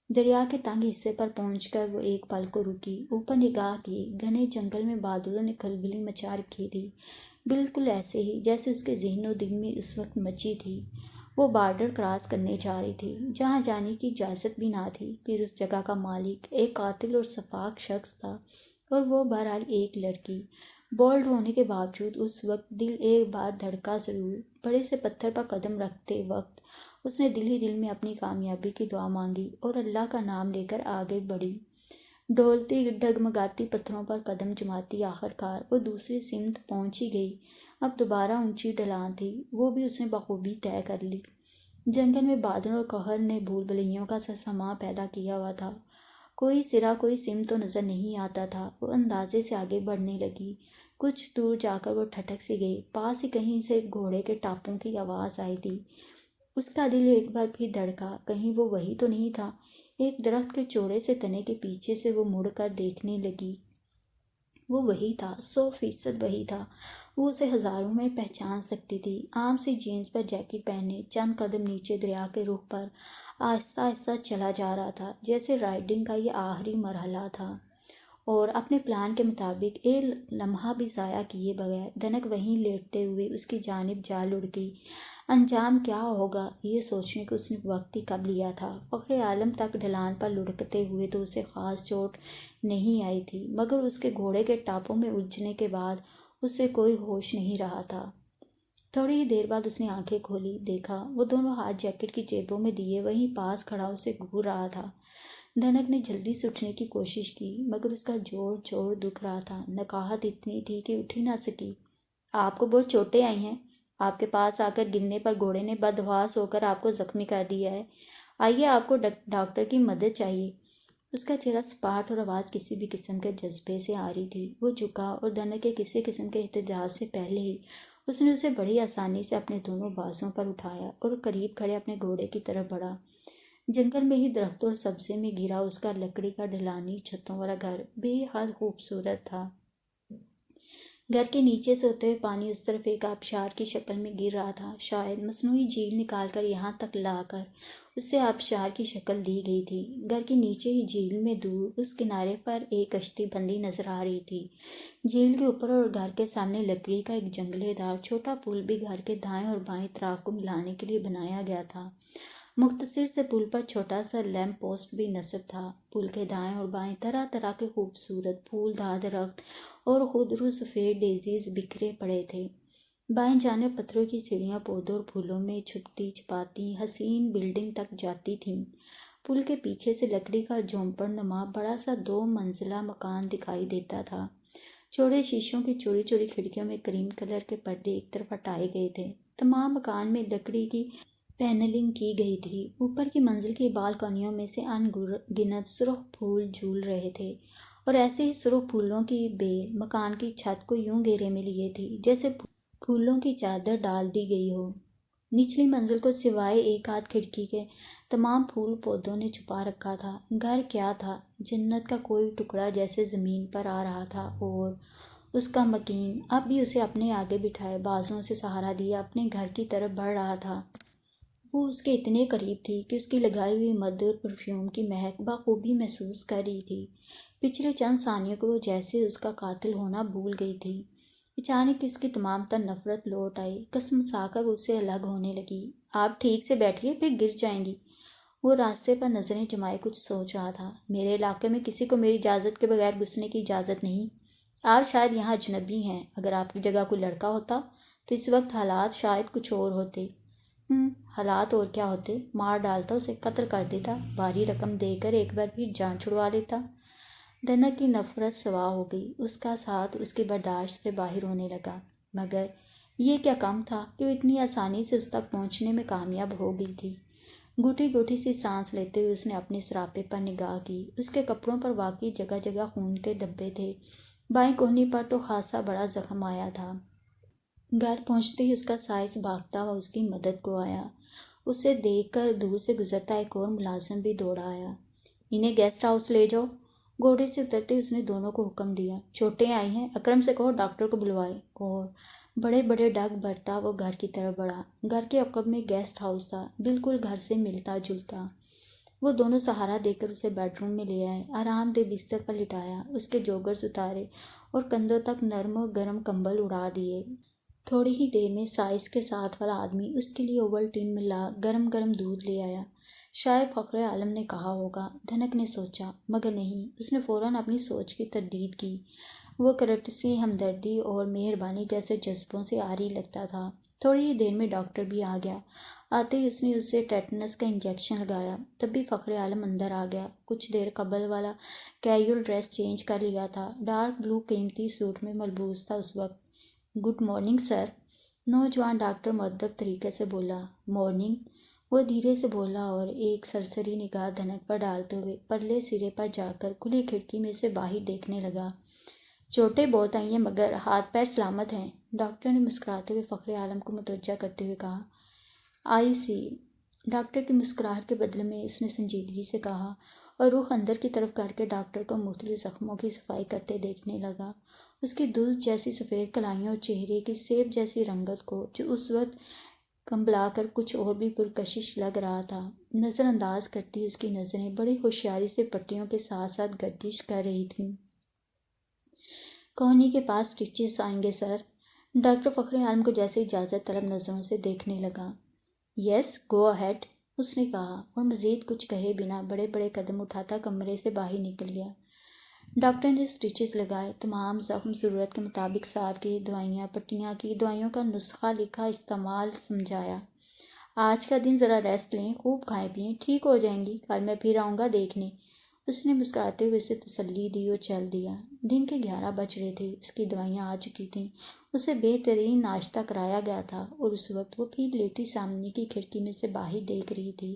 دریا کے تنگ حصے پر پہنچ کر وہ ایک پل کو رکی، اوپر نگاہ کی۔ گھنے جنگل میں بادلوں نے کھلبلی مچا رکھی تھی، بالکل ایسے ہی جیسے اس کے ذہن و دل میں اس وقت مچی تھی۔ وہ بارڈر کراس کرنے جا رہی تھی، جہاں جانے کی اجازت بھی نہ تھی۔ پھر اس جگہ کا مالک ایک قاتل اور سفاک شخص تھا، اور وہ بہرحال ایک لڑکی۔ بولڈ ہونے کے باوجود اس وقت دل ایک بار دھڑکا ضرور۔ بڑے سے پتھر پر قدم رکھتے وقت اس نے دل ہی دل میں اپنی کامیابی کی دعا مانگی اور اللہ کا نام لے کر آگے بڑھی۔ ڈھولتی ڈگمگاتی پتھروں پر قدم جماتی آخرکار وہ دوسری سمت پہنچ ہی گئی۔ اب دوبارہ اونچی ڈھلان تھی، وہ بھی اس نے بخوبی طے کر لی۔ جنگل میں بادلوں اور قہر نے بھول بھلیوں کا سا سماں پیدا کیا ہوا تھا، کوئی سرا کوئی سمت تو نظر نہیں آتا تھا۔ وہ اندازے سے آگے بڑھنے لگی، کچھ دور جا کر وہ ٹھٹک سی گئی، پاس ہی کہیں سے گھوڑے کے ٹاپوں کی آواز آئی تھی۔ اس کا دل ایک بار پھر دھڑکا، کہیں وہ وہی تو نہیں تھا۔ ایک درخت کے چوڑے سے تنے کے پیچھے سے وہ مڑ کر دیکھنے لگی۔ وہ وہی تھا، 100% وہی تھا۔ وہ اسے ہزاروں میں پہچان سکتی تھی۔ عام سی جینس پر جیکٹ پہنے چند قدم نیچے دریا کے رخ پر آہستہ آہستہ چلا جا رہا تھا، جیسے رائڈنگ کا یہ آخری مرحلہ تھا، اور اپنے پلان کے مطابق ایک لمحہ بھی ضائع کیے بغیر دھنک وہیں لیٹتے ہوئے اس کی جانب جا لڑ گئی۔ انجام کیا ہوگا یہ سوچنے کو اس نے وقت ہی کب لیا تھا۔ فخر عالم تک ڈھلان پر لڑکتے ہوئے تو اسے خاص چوٹ نہیں آئی تھی، مگر اس کے گھوڑے کے ٹاپوں میں الجھنے کے بعد اسے کوئی ہوش نہیں رہا تھا۔ تھوڑی ہی دیر بعد اس نے آنکھیں کھولی، دیکھا وہ دونوں ہاتھ جیکٹ کی جیبوں میں دیے وہیں پاس کھڑا اسے گھور رہا تھا۔ دھنک نے جلدی سے اٹھنے کی کوشش کی، مگر اس کا جوڑ چھوڑ دکھ رہا تھا، نکاہت اتنی تھی کہ اٹھ ہی نہ سکی۔ آپ کو بہت چوٹیں آئی ہیں؟ آپ کے پاس آ کر گرنے پر گھوڑے نے بدحواس ہو کر آپ کو زخمی کر دیا ہے، آئیے آپ کو ڈاکٹر کی مدد چاہیے۔ اس کا چہرہ سپاٹ اور آواز کسی بھی قسم کے جذبے سے آ رہی تھی۔ وہ جھکا اور دھنک کے کسی قسم کے احتجاج سے پہلے ہی اس نے اسے بڑی آسانی سے اپنے دونوں بازوں پر اٹھایا اور قریب کھڑے اپنے گھوڑے کی طرف بڑھا۔ جنگل میں ہی درختوں اور سبزے میں گھرا اس کا لکڑی کا ڈھلانی چھتوں والا گھر بے حد خوبصورت تھا۔ گھر کے نیچے سے ہوتے ہوئے پانی اس طرف ایک آبشار کی شکل میں گر رہا تھا، شاید مصنوعی جھیل نکال کر یہاں تک لا کر اسے آبشار کی شکل دی گئی تھی۔ گھر کے نیچے ہی جھیل میں دور اس کنارے پر ایک کشتی بندی نظر آ رہی تھی۔ جھیل کے اوپر اور گھر کے سامنے لکڑی کا ایک جنگلے دار چھوٹا پل بھی گھر کے دائیں اور بائیں طرف کو ملانے کے لیے بنایا گیا تھا۔ مختصر سے پل پر چھوٹا سا لیمپ پوسٹ بھی نصب تھا۔ پل کے دائیں اور بائیں طرح طرح کے خوبصورت پھولدار درخت اور خودرو سفید ڈیزیز بکھرے پڑے تھے۔ بائیں جانب پتھروں کی سیڑھیاں پودوں اور پھولوں میں چھپتی چھپاتی حسین بلڈنگ تک جاتی تھیں۔ پل کے پیچھے سے لکڑی کا جھونپڑ نما بڑا سا 2 منزلہ مکان دکھائی دیتا تھا۔ چوڑے شیشوں کی چوڑی چوڑی کھڑکیوں میں کریم کلر کے پردے ایک طرف ہٹائے گئے تھے۔ تمام مکان میں لکڑی کی پینلنگ کی گئی تھی۔ اوپر کی منزل کی بالکنیوں میں سے ان گنت سرخ پھول جھول رہے تھے، اور ایسے ہی سرخ پھولوں کی بیل مکان کی چھت کو یوں گھیرے میں لیے تھی جیسے پھولوں کی چادر ڈال دی گئی ہو۔ نچلی منزل کو سوائے ایک آدھ کھڑکی کے تمام پھول پودوں نے چھپا رکھا تھا۔ گھر کیا تھا، جنت کا کوئی ٹکڑا جیسے زمین پر آ رہا تھا، اور اس کا مکین اب بھی اسے اپنے آگے بٹھائے بازوؤں سے سہارا دیے اپنے گھر کی طرف بڑھ رہا تھا۔ وہ اس کے اتنے قریب تھی کہ اس کی لگائی ہوئی مد اور پرفیوم کی مہک بخوبی محسوس کر رہی تھی۔ پچھلے چند ثانیوں کو وہ جیسے اس کا قاتل ہونا بھول گئی تھی۔ اچانک اس کی تمام تر نفرت لوٹ آئی، قسم سا کر اس سے الگ ہونے لگی۔ آپ ٹھیک سے بیٹھیے، پھر گر جائیں گی۔ وہ راستے پر نظریں جمائے کچھ سوچ رہا تھا۔ میرے علاقے میں کسی کو میری اجازت کے بغیر گھسنے کی اجازت نہیں۔ آپ شاید یہاں اجنبی ہیں، اگر آپ کی جگہ کوئی لڑکا ہوتا تو اس وقت حالات شاید کچھ اور ہوتے۔ حالات اور کیا ہوتے؟ مار ڈالتا، اسے قتل کر دیتا، بھاری رقم دے کر ایک بار پھر جان چھڑوا لیتا۔ دھنک کی نفرت سوا ہو گئی، اس کا ساتھ اس کی برداشت سے باہر ہونے لگا۔ مگر یہ کیا کم تھا کہ وہ اتنی آسانی سے اس تک پہنچنے میں کامیاب ہو گئی تھی۔ گھٹی گھٹی سی سانس لیتے ہوئے اس نے اپنے سراپے پر نگاہ کی۔ اس کے کپڑوں پر واقعی جگہ جگہ خون کے دھبے تھے، بائیں کہنی پر تو خاصا بڑا زخم آیا تھا۔ گھر پہنچتے ہی اس کا سائز بھاگتا ہوا اس کی مدد کو آیا۔ اسے دیکھ کر دور سے گزرتا ایک اور ملازم بھی دوڑا آیا۔ انہیں گیسٹ ہاؤس لے جاؤ۔ گھوڑے سے اترتے اس نے دونوں کو حکم دیا۔ چوٹیں آئی ہیں، اکرم سے کہو ڈاکٹر کو بلوائے۔ اور بڑے بڑے ڈگ بھرتا وہ گھر کی طرف بڑھا۔ گھر کے عقب میں گیسٹ ہاؤس تھا، بالکل گھر سے ملتا جلتا۔ وہ دونوں سہارا دے کر اسے بیڈ روم میں لے آئے، آرام دہ بستر پر لٹایا، اس کے جوگرز اتارے اور کندھوں تک نرم و گرم کمبل اڑا دیے۔ تھوڑی ہی دیر میں سائز کے ساتھ والا آدمی اس کے لیے اوولٹین میں لا گرم گرم دودھ لے آیا۔ شاید فخر عالم نے کہا ہوگا، دھنک نے سوچا، مگر نہیں۔ اس نے فوراً اپنی سوچ کی تردید کی۔ وہ کرٹسی، ہمدردی اور مہربانی جیسے جذبوں سے عاری لگتا تھا۔ تھوڑی ہی دیر میں ڈاکٹر بھی آ گیا۔ آتے ہی اس نے اسے ٹیٹنس کا انجیکشن لگایا۔ تب بھی فخر عالم اندر آ گیا۔ کچھ دیر قبل والا کیجول ڈریس چینج کر لیا تھا، ڈارک بلو قیمتی سوٹ میں ملبوس تھا اس وقت۔ گڈ مارننگ سر، نوجوان ڈاکٹر مؤدب طریقے سے بولا۔ مارننگ، وہ دھیرے سے بولا اور ایک سرسری نگاہ دھنک پر ڈالتے ہوئے پرلے سرے پر جا کر کھلی کھڑکی میں سے باہر دیکھنے لگا۔ چوٹیں بہت آئی ہیں مگر ہاتھ پیر سلامت ہیں، ڈاکٹر نے مسکراتے ہوئے فخر عالم کو متوجہ کرتے ہوئے کہا۔ آئی سی، ڈاکٹر کی مسکراہٹ کے بدلے میں اس نے سنجیدگی سے کہا اور رخ اندر کی طرف کر کے ڈاکٹر کو مختلف زخموں کی صفائی کرتے دیکھنے لگا۔ اس کی دھوس جیسی سفید کلائیوں اور چہرے کی سیب جیسی رنگت کو، جو اس وقت کمبلا کر کچھ اور بھی پرکشش لگ رہا تھا، نظر انداز کرتی اس کی نظریں بڑی ہوشیاری سے پٹیوں کے ساتھ ساتھ گردش کر رہی تھیں۔ کہنی کے پاس سٹچز آئیں گے سر، ڈاکٹر فخر عالم کو جیسے اجازت طلب نظروں سے دیکھنے لگا۔ یس، گو اہیڈ، اس نے کہا اور مزید کچھ کہے بنا بڑے بڑے قدم اٹھاتا کمرے سے باہر نکل گیا۔ ڈاکٹر نے سٹچز لگائے، تمام زخم ضرورت کے مطابق صاف کیے، دوائیاں پٹیاں کی، دوائیوں کا نسخہ لکھا، استعمال سمجھایا۔ آج کا دن ذرا ریسٹ لیں، خوب کھائیں پئیں، ٹھیک ہو جائیں گی، کل میں پھر آؤں گا دیکھنے۔ اس نے مسکراتے ہوئے اسے تسلی دی اور چل دیا۔ دن کے 11 بج رہے تھے، اس کی دوائیاں آ چکی تھیں، اسے بہترین ناشتہ کرایا گیا تھا اور اس وقت وہ پھر لیٹی سامنے کی کھڑکی میں سے باہر دیکھ رہی تھی۔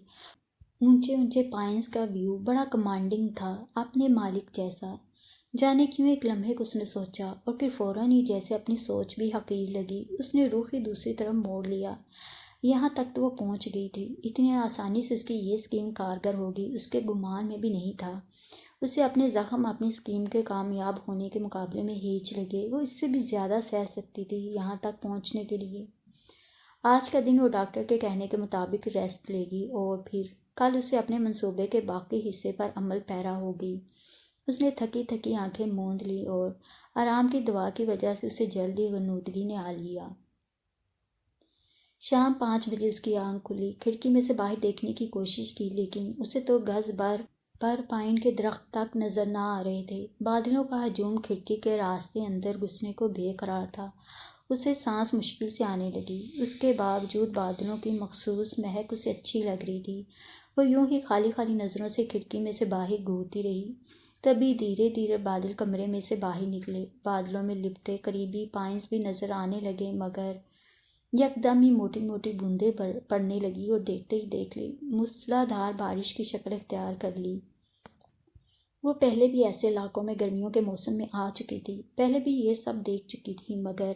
اونچے اونچے پائنز کا ویو بڑا کمانڈنگ تھا، اپنے مالک جیسا۔ جانے کیوں ایک لمحے کو اس نے سوچا اور پھر فوراً ہی جیسے اپنی سوچ بھی حقیر لگی، اس نے رخ ہی دوسری طرف موڑ لیا۔ یہاں تک تو وہ پہنچ گئی تھی، اتنی آسانی سے اس کی یہ اسکیم کارگر ہوگی اس کے گمان میں بھی نہیں تھا۔ اسے اپنے زخم اپنی اسکیم کے کامیاب ہونے کے مقابلے میں ہیچ لگے، وہ اس سے بھی زیادہ سہ سکتی تھی یہاں تک پہنچنے کے لیے۔ آج کا دن وہ ڈاکٹر کے کہنے کے مطابق ریسٹ لے گی اور پھر کل اسے اپنے منصوبے کے باقی حصے پر عمل پیرا ہوگی۔ اس نے تھکی تھکی آنکھیں موند لی اور آرام کی دوا کی وجہ سے اسے جلدی غنودگی نے آ لیا۔ شام 5 بجے اس کی آنکھ کھلی، کھڑکی میں سے باہر دیکھنے کی کوشش کی، لیکن اسے تو گز بھر پر پائن کے درخت تک نظر نہ آ رہے تھے۔ بادلوں کا ہجوم کھڑکی کے راستے اندر گھسنے کو بے قرار تھا۔ اسے سانس مشکل سے آنے لگی۔ اس کے باوجود بادلوں کی مخصوص مہک اسے اچھی لگ رہی تھی۔ وہ یوں ہی خالی خالی نظروں سے کھڑکی میں سے باہر گھورتی رہی۔ تبھی دھیرے دھیرے بادل کمرے میں سے باہر نکلے، بادلوں میں لپٹے قریبی پائنز بھی نظر آنے لگے، مگر یکدم ہی موٹی موٹی بوندیں پڑنے لگی اور دیکھتے ہی دیکھ لی موسلا دھار بارش کی شکل اختیار کر لی۔ وہ پہلے بھی ایسے علاقوں میں گرمیوں کے موسم میں آ چکی تھی، پہلے بھی یہ سب دیکھ چکی تھی، مگر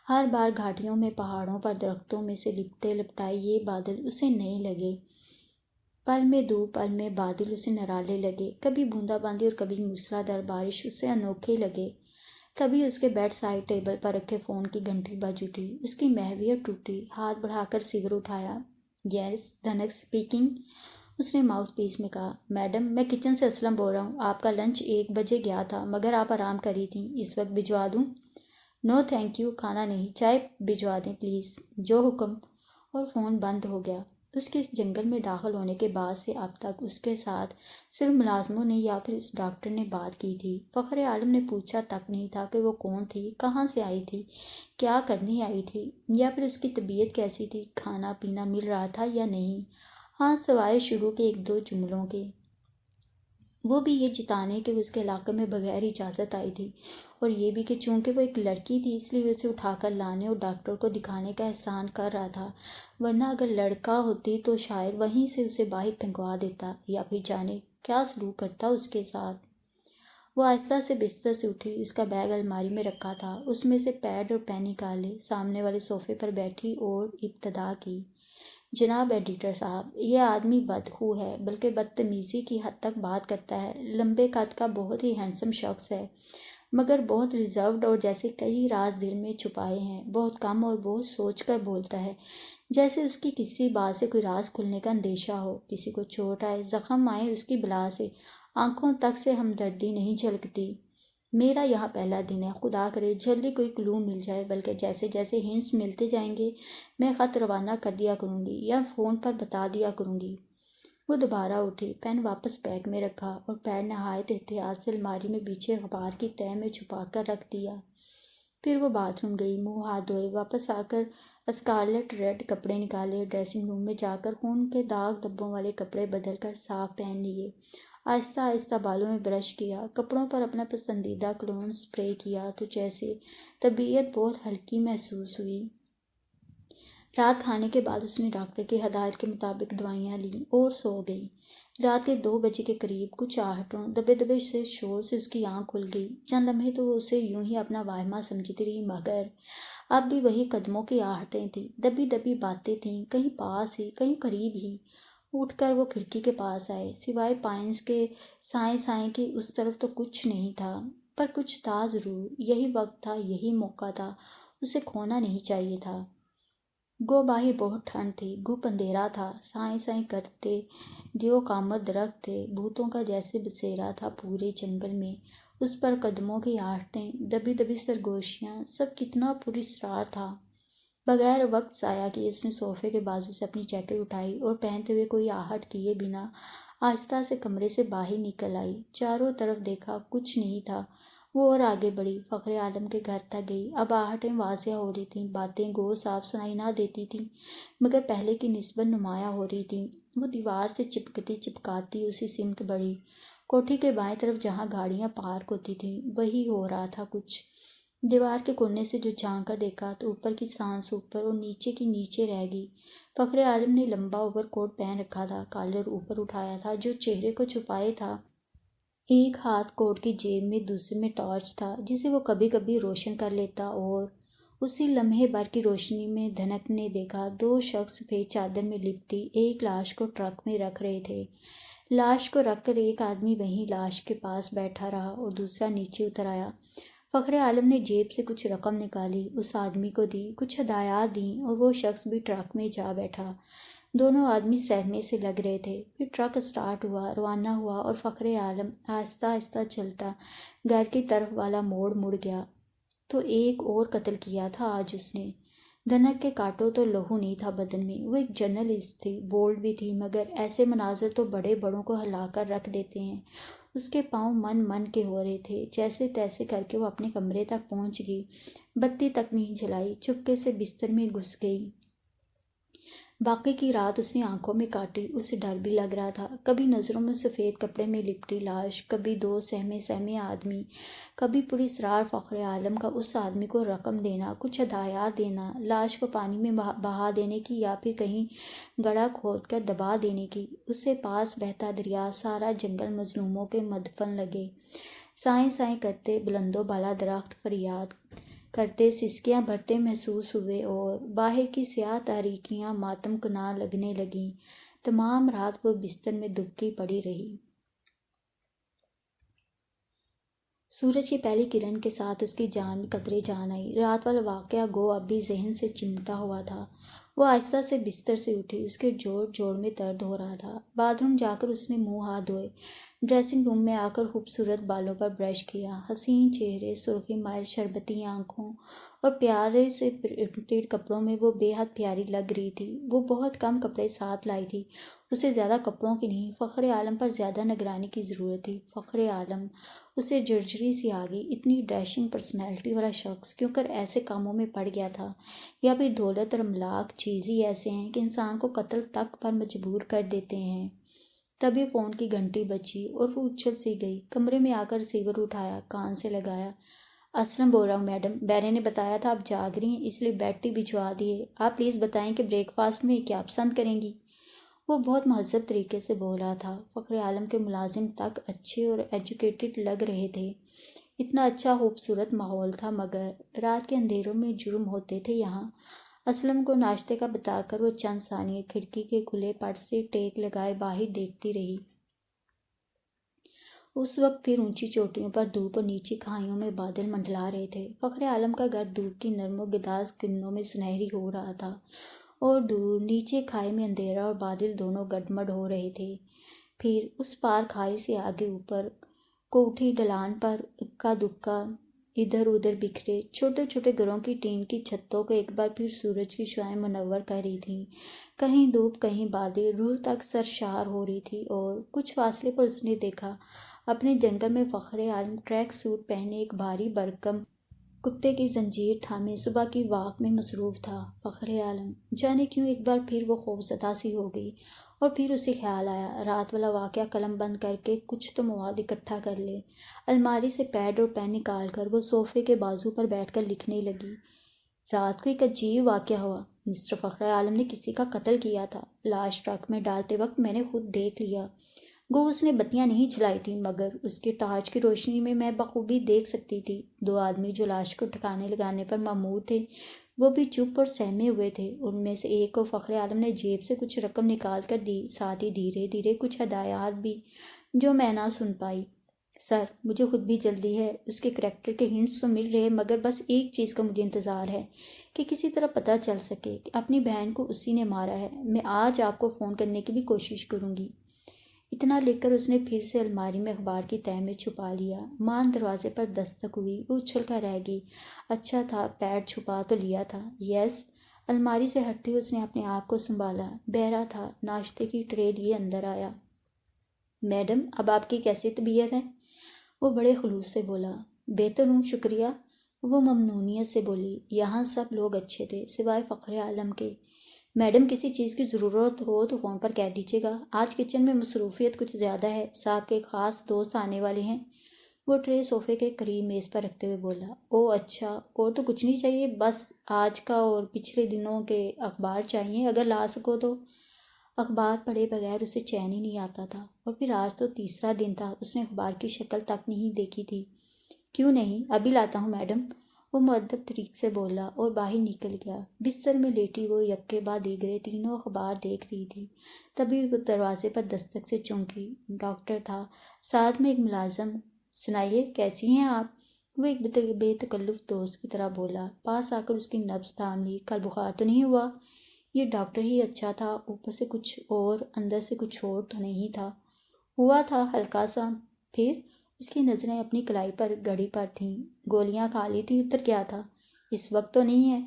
ہر بار گھاٹیوں میں، پہاڑوں پر درختوں میں سے لپٹے لپٹائے یہ بادل اسے نئے لگے۔ پل میں دھوپ، پل میں بادل اسے نرالے لگے، کبھی بوندا باندی اور کبھی موسلا دھار بارش اسے انوکھے لگے۔ تبھی اس کے بیڈ سائڈ ٹیبل پر رکھے فون کی گھنٹی بج اٹھی۔ اس کی محویت ٹوٹی، ہاتھ بڑھا کر ریسیور اٹھایا۔ یس، دھنک اسپیکنگ، اس نے ماؤتھ پیس میں کہا۔ میڈم، میں کچن سے اسلم بول رہا ہوں، آپ کا لنچ 1 بجے گیا تھا مگر آپ آرام کر رہی تھیں، اس وقت بھجوا دوں؟ نو تھینک یو، کھانا نہیں، چائے بھجوا دیں پلیز۔ جو حکم۔ اور فون بند ہو گیا۔ اس کے اس جنگل میں داخل ہونے کے بعد سے اب تک اس کے ساتھ صرف ملازموں نے یا پھر اس ڈاکٹر نے بات کی تھی۔ فخر عالم نے پوچھا تک نہیں تھا کہ وہ کون تھی، کہاں سے آئی تھی، کیا کرنے آئی تھی، یا پھر اس کی طبیعت کیسی تھی، کھانا پینا مل رہا تھا یا نہیں۔ ہاں، سوائے شروع کے ایک دو جملوں کے، وہ بھی یہ جتانے کہ وہ اس کے علاقے میں بغیر اجازت آئی تھی، اور یہ بھی کہ چونکہ وہ ایک لڑکی تھی اس لیے اسے اٹھا کر لانے اور ڈاکٹر کو دکھانے کا احسان کر رہا تھا، ورنہ اگر لڑکا ہوتی تو شاید وہیں سے اسے باہر پھینکوا دیتا یا پھر جانے کیا سلوک کرتا اس کے ساتھ۔ وہ آہستہ سے بستر سے اٹھی، اس کا بیگ الماری میں رکھا تھا، اس میں سے پیڈ اور پین نکالے، سامنے والے صوفے پر بیٹھی اور ابتدا کی۔ جناب ایڈیٹر صاحب، یہ آدمی بدخو ہے، بلکہ بدتمیزی کی حد تک بات کرتا ہے۔ لمبے قد کا بہت ہی ہینڈسم شخص ہے، مگر بہت ریزروڈ اور جیسے کئی راز دل میں چھپائے ہیں، بہت کم اور بہت سوچ کر بولتا ہے، جیسے اس کی کسی بات سے کوئی راز کھلنے کا اندیشہ ہو، کسی کو چوٹ آئے، زخم آئے اس کی بلا سے، آنکھوں تک سے ہمدردی نہیں جھلکتی۔ میرا یہاں پہلا دن ہے، خدا کرے جلدی کوئی کلو مل جائے، بلکہ جیسے جیسے ہنٹس ملتے جائیں گے میں خط روانہ کر دیا کروں گی یا فون پر بتا دیا کروں گی۔ وہ دوبارہ اٹھی، پین واپس بیگ میں رکھا اور پیر نہایت احتیاط سے الماری میں پیچھے اخبار کی تہہ میں چھپا کر رکھ دیا۔ پھر وہ باتھ روم گئی، منہ ہاتھ دھوئے، واپس آ کر اسکارلیٹ ریڈ کپڑے نکالے، ڈریسنگ روم میں جا کر خون کے داغ دھبوں والے کپڑے بدل کر صاف پہن لیے، آہستہ آہستہ بالوں میں برش کیا، کپڑوں پر اپنا پسندیدہ کلون سپرے کیا تو جیسے طبیعت بہت ہلکی محسوس ہوئی۔ رات کھانے کے بعد اس نے ڈاکٹر کی ہدایت کے مطابق دوائیاں لیں اور سو گئی۔ رات کے 2 بجے کے قریب کچھ آہٹوں دبے دبے سے شور سے اس کی آنکھ کھل گئی۔ چند لمحے تو وہ اسے یوں ہی اپنا واہمہ سمجھتی رہی، مگر اب بھی وہی قدموں کی آہٹیں تھیں، دبی دبی باتیں تھیں، کہیں پاس ہی، کہیں قریب ہی۔ اٹھ کر وہ کھڑکی کے پاس آئے، سوائے پائنز کے سائیں سائیں کی اس طرف تو کچھ نہیں تھا، پر کچھ تھا ضرور۔ یہی وقت تھا، یہی موقع تھا، اسے کھونا نہیں چاہیے تھا۔ گو باہر بہت ٹھنڈ تھی، گھپ اندھیرا تھا، سائیں سائیں کرتے دیو قامت درخت تھے، بھوتوں کا جیسے بسیرا تھا پورے جنگل میں۔ اس پر قدموں کی آہٹیں، دبی دبی سرگوشیاں، سب کتنا پراسرار تھا۔ بغیر وقت ضائع کیے اس نے صوفے کے بازو سے اپنی جیکٹ اٹھائی اور پہنتے ہوئے کوئی آہٹ کیے بنا آہستہ سے کمرے سے باہر نکل آئی۔ چاروں طرف دیکھا، کچھ نہیں تھا۔ وہ اور آگے بڑھی، فخر عالم کے گھر تک گئی۔ اب آہٹیں واضح ہو رہی تھیں، باتیں گو صاف سنائی نہ دیتی تھیں، مگر پہلے کی نسبت نمایاں ہو رہی تھیں۔ وہ دیوار سے چپکتی چپکاتی اسی سمت بڑھی۔ کوٹھی کے بائیں طرف جہاں گاڑیاں پارک ہوتی تھیں وہی ہو رہا تھا کچھ۔ دیوار کے کونے سے جو جھانک کر دیکھا تو اوپر کی سانس اوپر اور نیچے کی نیچے رہ گئی۔ فخر عالم نے لمبا اوور کوٹ پہن رکھا تھا، کالر اوپر اٹھایا تھا جو چہرے کو چھپائے تھا۔ ایک ہاتھ کوٹ کی جیب میں، دوسرے میں ٹارچ تھا جسے وہ کبھی کبھی روشن کر لیتا، اور اسی لمحے بھر کی روشنی میں دھنک نے دیکھا 2 شخص سفید چادر میں لپٹی ایک لاش کو ٹرک میں رکھ رہے تھے۔ لاش کو رکھ کر ایک آدمی وہیں لاش کے پاس بیٹھا رہا اور دوسرا نیچے اتر آیا۔ فخر عالم نے جیب سے کچھ رقم نکالی، اس آدمی کو دی، کچھ ہدایات دیں اور وہ شخص بھی ٹرک میں جا بیٹھا۔ دونوں آدمی سہنے سے لگ رہے تھے۔ پھر ٹرک اسٹارٹ ہوا، روانہ ہوا اور فخر عالم آہستہ آہستہ چلتا گھر کی طرف والا موڑ مڑ گیا۔ تو ایک اور قتل کیا تھا آج اس نے۔ دھنک کے کاٹو تو لہو نہیں تھا بدن میں۔ وہ ایک جرنلسٹ تھی، بولڈ بھی تھی، مگر ایسے مناظر تو بڑے بڑوں کو ہلا کر رکھ دیتے ہیں۔ اس کے پاؤں من من کے ہو رہے تھے۔ جیسے تیسے کر کے وہ اپنے کمرے تک پہنچ گئی، بتی تک نہیں جلائی، چپکے سے بستر میں گھس گئی۔ باقی کی رات اس نے آنکھوں میں کاٹی، اسے ڈر بھی لگ رہا تھا۔ کبھی نظروں میں سفید کپڑے میں لپٹی لاش، کبھی 2 سہمے سہمے آدمی، کبھی پراسرار فخر عالم کا اس آدمی کو رقم دینا، کچھ ہدایات دینا، لاش کو پانی میں بہا دینے کی یا پھر کہیں گڑھا کھود کر دبا دینے کی۔ اس سے پاس بہتا دریا، سارا جنگل مظلوموں کے مدفن لگے، سائیں سائیں کرتے بلند و بالا درخت فریاد کرتے سسکیاں بھرتے محسوس ہوئے، اور باہر کی سیاہ تاریکیاں ماتم کناں لگنے لگیں۔ تمام رات وہ بستر میں دبکی پڑی رہی۔ سورج کی پہلی کرن کے ساتھ اس کی جان میں قطرے جان آئی۔ رات والا واقعہ گو اب بھی ذہن سے چمٹا ہوا تھا۔ وہ آہستہ سے بستر سے اٹھی، اس کے جوڑ جوڑ میں درد ہو رہا تھا۔ باتھ روم جا کر اس نے منہ ہاتھ دھوئے، ڈریسنگ روم میں آ کر خوبصورت بالوں پر برش کیا، حسین چہرے، سرخی مائل شربتی آنکھوں اور پیارے سے پرنٹڈ کپڑوں میں وہ بے حد پیاری لگ رہی تھی۔ وہ بہت کم کپڑے ساتھ لائی تھی، اسے زیادہ کپڑوں کی نہیں، فخر عالم پر زیادہ نگرانی کی ضرورت تھی۔ فخر عالم اسے جرجری سی آ گئی، اتنی ڈیشنگ پرسنالٹی والا شخص کیوں کر ایسے کاموں میں پڑ گیا تھا، یا پھر دولت اور املاک چیز ہی ایسے ہیں کہ انسان کو قتل تک پر مجبور کر دیتے ہیں۔ تبھی فون کی گھنٹی بجی اور وہ اچھل سی گئی، کمرے میں آ کر ریسیور اٹھایا، کان سے لگایا۔ اسلم بول رہا ہوں میڈم، بیرے نے بتایا تھا آپ جاگ رہی ہیں، اس لیے بیڈ ٹی بھجوا دیے۔ آپ پلیز بتائیں کہ بریک فاسٹ میں کیا پسند کریں گی؟ وہ بہت مہذب طریقے سے بول رہا تھا۔ فخر عالم کے ملازم تک اچھے اور ایجوکیٹڈ لگ رہے تھے، اتنا اچھا خوبصورت ماحول تھا، مگر رات کے اندھیروں میں جرم ہوتے تھے یہاں۔ اسلم کو ناشتے کا بتا کر وہ چند ثانیے کھڑکی کے کھلے پٹ سے ٹیک لگائے باہر دیکھتی رہی۔ اس وقت پھر اونچی چوٹیوں پر دھوپ اور نیچی کھائیوں میں بادل منڈلا رہے تھے۔ فخر عالم کا گھر دھوپ کی نرم و گداز کرنوں میں سنہری ہو رہا تھا، اور دور نیچے کھائی میں اندھیرا اور بادل دونوں گڈمڈ ہو رہے تھے۔ پھر اس پار کھائی سے آگے اوپر کو اٹھی ڈھلان پر اکا دکا ادھر ادھر بکھرے چھوٹے چھوٹے گھروں کی ٹین کی چھتوں کو ایک بار پھر سورج کی شعاعیں منور کر رہی تھیں۔ کہیں دھوپ کہیں بادل، روح تک سرشار ہو رہی تھی، اور کچھ فاصلے پر اس نے دیکھا اپنے جنگل میں فخر عالم ٹریک سوٹ پہنے ایک بھاری بھرکم کتے کی زنجیر تھامے صبح کی واک میں مصروف تھا۔ فخر عالم جانے کیوں ایک بار پھر وہ خوفزدہ سی ہو گئی، اور پھر اسے خیال آیا رات والا واقعہ قلم بند کر کے کچھ تو مواد اکٹھا کر لے۔ الماری سے پیڈ اور پین نکال کر وہ صوفے کے بازو پر بیٹھ کر لکھنے لگی۔ رات کو ایک عجیب واقعہ ہوا۔ مسٹر فخر عالم نے کسی کا قتل کیا تھا۔ لاش ٹرک میں ڈالتے وقت میں نے خود دیکھ لیا۔ گو اس نے بتیاں نہیں جلائی تھیں، مگر اس کی ٹارچ کی روشنی میں بخوبی دیکھ سکتی تھی۔ دو آدمی جو لاش کو ٹھکانے لگانے پر مامور تھے وہ بھی چپ اور سہمے ہوئے تھے۔ ان میں سے ایک کو فخر عالم نے جیب سے کچھ رقم نکال کر دی، ساتھ ہی دھیرے دھیرے کچھ ہدایات بھی جو میں نہ سن پائی۔ سر، مجھے خود بھی جلدی ہے۔ اس کے کریکٹر کے ہنٹس تو مل رہے، مگر بس ایک چیز کا مجھے انتظار ہے کہ کسی طرح پتہ چل سکے کہ اپنی بہن کو اسی نے مارا ہے۔ میں آج آپ کو فون کرنے کی بھی کوشش کروں گی۔ اتنا لکھ کر اس نے پھر سے الماری میں اخبار کی تہہ میں چھپا لیا۔ ماں دروازے پر دستک ہوئی، وہ اچھل کر رہ گئی۔ اچھا تھا پیڈ چھپا تو لیا تھا۔ یس۔ الماری سے ہٹتے ہوئے اس نے اپنے آپ کو سنبھالا، بہرا تھا۔ ناشتے کی ٹرے لیے اندر آیا۔ میڈم، اب آپ کی کیسی طبیعت ہے؟ وہ بڑے خلوص سے بولا۔ بہتر ہوں، شکریہ، وہ ممنونیت سے بولی۔ یہاں سب لوگ اچھے تھے سوائے فخر عالم کے۔ میڈم، کسی چیز کی ضرورت ہو تو فون پر کہہ دیجیے گا، آج کچن میں مصروفیت کچھ زیادہ ہے، صاحب کے خاص دوست آنے والے ہیں۔ وہ ٹرے صوفے کے قریب میز پر رکھتے ہوئے بولا۔ او اچھا، اور تو کچھ نہیں چاہیے، بس آج کا اور پچھلے دنوں کے اخبار چاہیے، اگر لا سکو تو۔ اخبار پڑھے بغیر اسے چین ہی نہیں آتا تھا، اور پھر آج تو تیسرا دن تھا، اس نے اخبار کی شکل تک نہیں دیکھی تھی۔ کیوں نہیں، ابھی لاتا ہوں میڈم، وہ مؤدب طریق سے بولا اور باہر نکل گیا۔ بستر میں لیٹی وہ یکے بعد دیگرے تینوں اخبار دیکھ رہی تھی، تبھی وہ دروازے پر دستک سے چونکی۔ ڈاکٹر تھا، ساتھ میں ایک ملازم۔ سنائیے، کیسی ہیں آپ؟ وہ ایک بے تکلف دوست کی طرح بولا، پاس آ کر اس کی نبض تھام لی۔ کل بخار تو نہیں ہوا؟ یہ ڈاکٹر ہی اچھا تھا، اوپر سے کچھ اور اندر سے کچھ اور تو نہیں تھا۔ ہوا تھا ہلکا سا۔ پھر اس کی نظریں اپنی کلائی پر گھڑی پر تھیں۔ گولیاں کھا لی تھیں، اتر گیا تھا؟ اس وقت تو نہیں ہے۔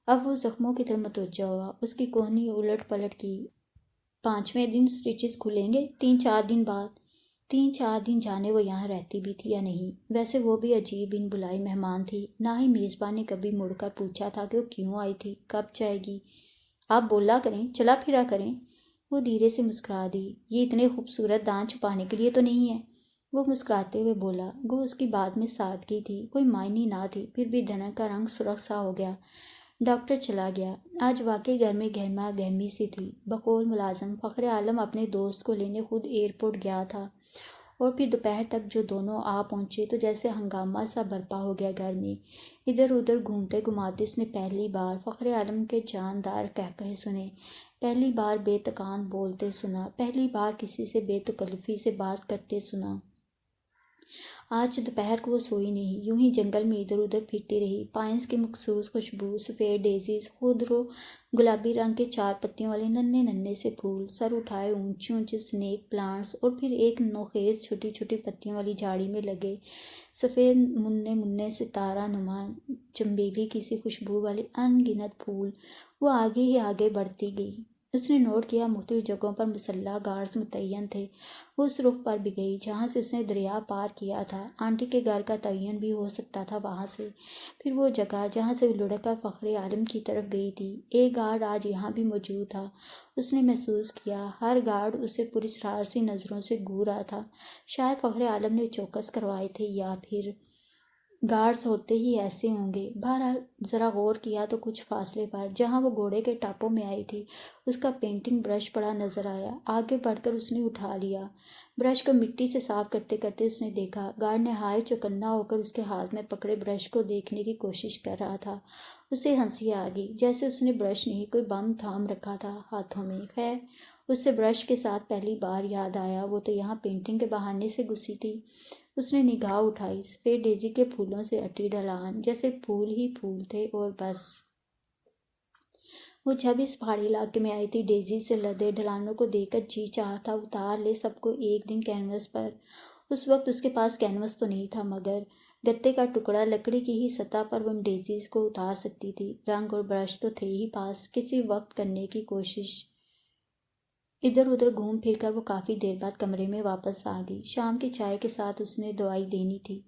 اب وہ زخموں کی طرف متوجہ ہوا، اس کی کوہنی الٹ پلٹ کی۔ 5ویں دن سٹیچز کھلیں گے، 3-4 دن بعد۔ 3-4 دن جانے وہ یہاں رہتی بھی تھی یا نہیں۔ ویسے وہ بھی عجیب بن بلائی مہمان تھی، نہ ہی میزبان نے کبھی مڑ کر پوچھا تھا کہ وہ کیوں آئی تھی، کب جائے گی۔ آپ بولا کریں، چلا پھرا کریں۔ وہ دھیرے سے مسکرا دی۔ یہ اتنے خوبصورت دانت چھپانے کے لیے تو نہیں ہے، وہ مسکراتے ہوئے بولا۔ گو اس کی بات میں سادگی تھی، کوئی معنی نہ تھی، پھر بھی دھنک کا رنگ سرخ سا ہو گیا۔ ڈاکٹر چلا گیا۔ آج واقعی گھر میں گہما گہمی سی تھی۔ بقول ملازم فخر عالم اپنے دوست کو لینے خود ایئرپورٹ گیا تھا، اور پھر دوپہر تک جو دونوں آ پہنچے تو جیسے ہنگامہ سا برپا ہو گیا گھر میں۔ ادھر ادھر گھومتے گھماتے اس نے پہلی بار فخر عالم کے جاندار قہقہے سنے، پہلی بار بے تکان بولتے سنا، پہلی بار کسی سے بے تکلفی سے بات کرتے سنا۔ آج دوپہر کو وہ سوئی نہیں، یوں ہی جنگل میں ادھر ادھر پھرتی رہی۔ پائنس کی مخصوص خوشبو، سفید ڈیزیز، خضر و گلابی رنگ کے 4 پتیوں والے ننھے ننھے سے پھول، سر اٹھائے اونچے اونچے سنیک پلانٹس، اور پھر ایک نوخیز چھوٹی چھوٹی پتیوں والی جھاڑی میں لگے سفید مننے مننے ستارہ نما چنبیلی کی سی خوشبو والے ان گنت پھول۔ وہ آگے ہی آگے بڑھتی گئی۔ اس نے نوٹ کیا مختلف جگہوں پر مسلح گارڈز متعین تھے۔ وہ اس رخ پر بھی گئی جہاں سے اس نے دریا پار کیا تھا۔ آنٹی کے گھر کا تعین بھی ہو سکتا تھا وہاں سے۔ پھر وہ جگہ جہاں سے وہ لڑک کر فخر عالم کی طرف گئی تھی، ایک گارڈ آج یہاں بھی موجود تھا۔ اس نے محسوس کیا ہر گارڈ اسے پراسرار سی نظروں سے گھور رہا تھا۔ شاید فخر عالم نے چوکس کروائے تھے، یا پھر گارڈز ہوتے ہی ایسے ہوں گے۔ بہرحال ذرا غور کیا تو کچھ فاصلے پر جہاں وہ گھوڑے کے ٹاپوں میں آئی تھی، اس کا پینٹنگ برش پڑا نظر آیا۔ آگے بڑھ کر اس نے اٹھا لیا۔ برش کو مٹی سے صاف کرتے کرتے اس نے دیکھا گارڈ نہایت چوکنا ہو کر اس کے ہاتھ میں پکڑے برش کو دیکھنے کی کوشش کر رہا تھا۔ اسے ہنسی آ گئی، جیسے اس نے برش نہیں کوئی بم تھام رکھا تھا ہاتھوں میں۔ خیر، اس سے برش کے ساتھ پہلی بار یاد آیا وہ تو یہاں پینٹنگ کے بہانے سے گھسی تھی۔ اس نے نگاہ اٹھائی، سفید ڈیزی کے پھولوں سے اٹی ڈھلان، جیسے پھول ہی پھول تھے اور بس۔ وہ جب اس پہاڑی علاقے میں آئی تھی، ڈیزی سے لدے ڈھلانوں کو دیکھ کر جی چاہا تھا اتار لے سب کو ایک دن کینوس پر۔ اس وقت اس کے پاس کینوس تو نہیں تھا، مگر گتے کا ٹکڑا، لکڑی کی ہی سطح پر وہ ان ڈیزیز کو اتار سکتی تھی۔ رنگ اور برش تو تھے ہی پاس، کسی وقت کرنے کی کوشش۔ ادھر ادھر گھوم پھر کر وہ کافی دیر بعد کمرے میں واپس آ گئی۔ شام کی چائے کے ساتھ اس نے دوائی لینی تھی۔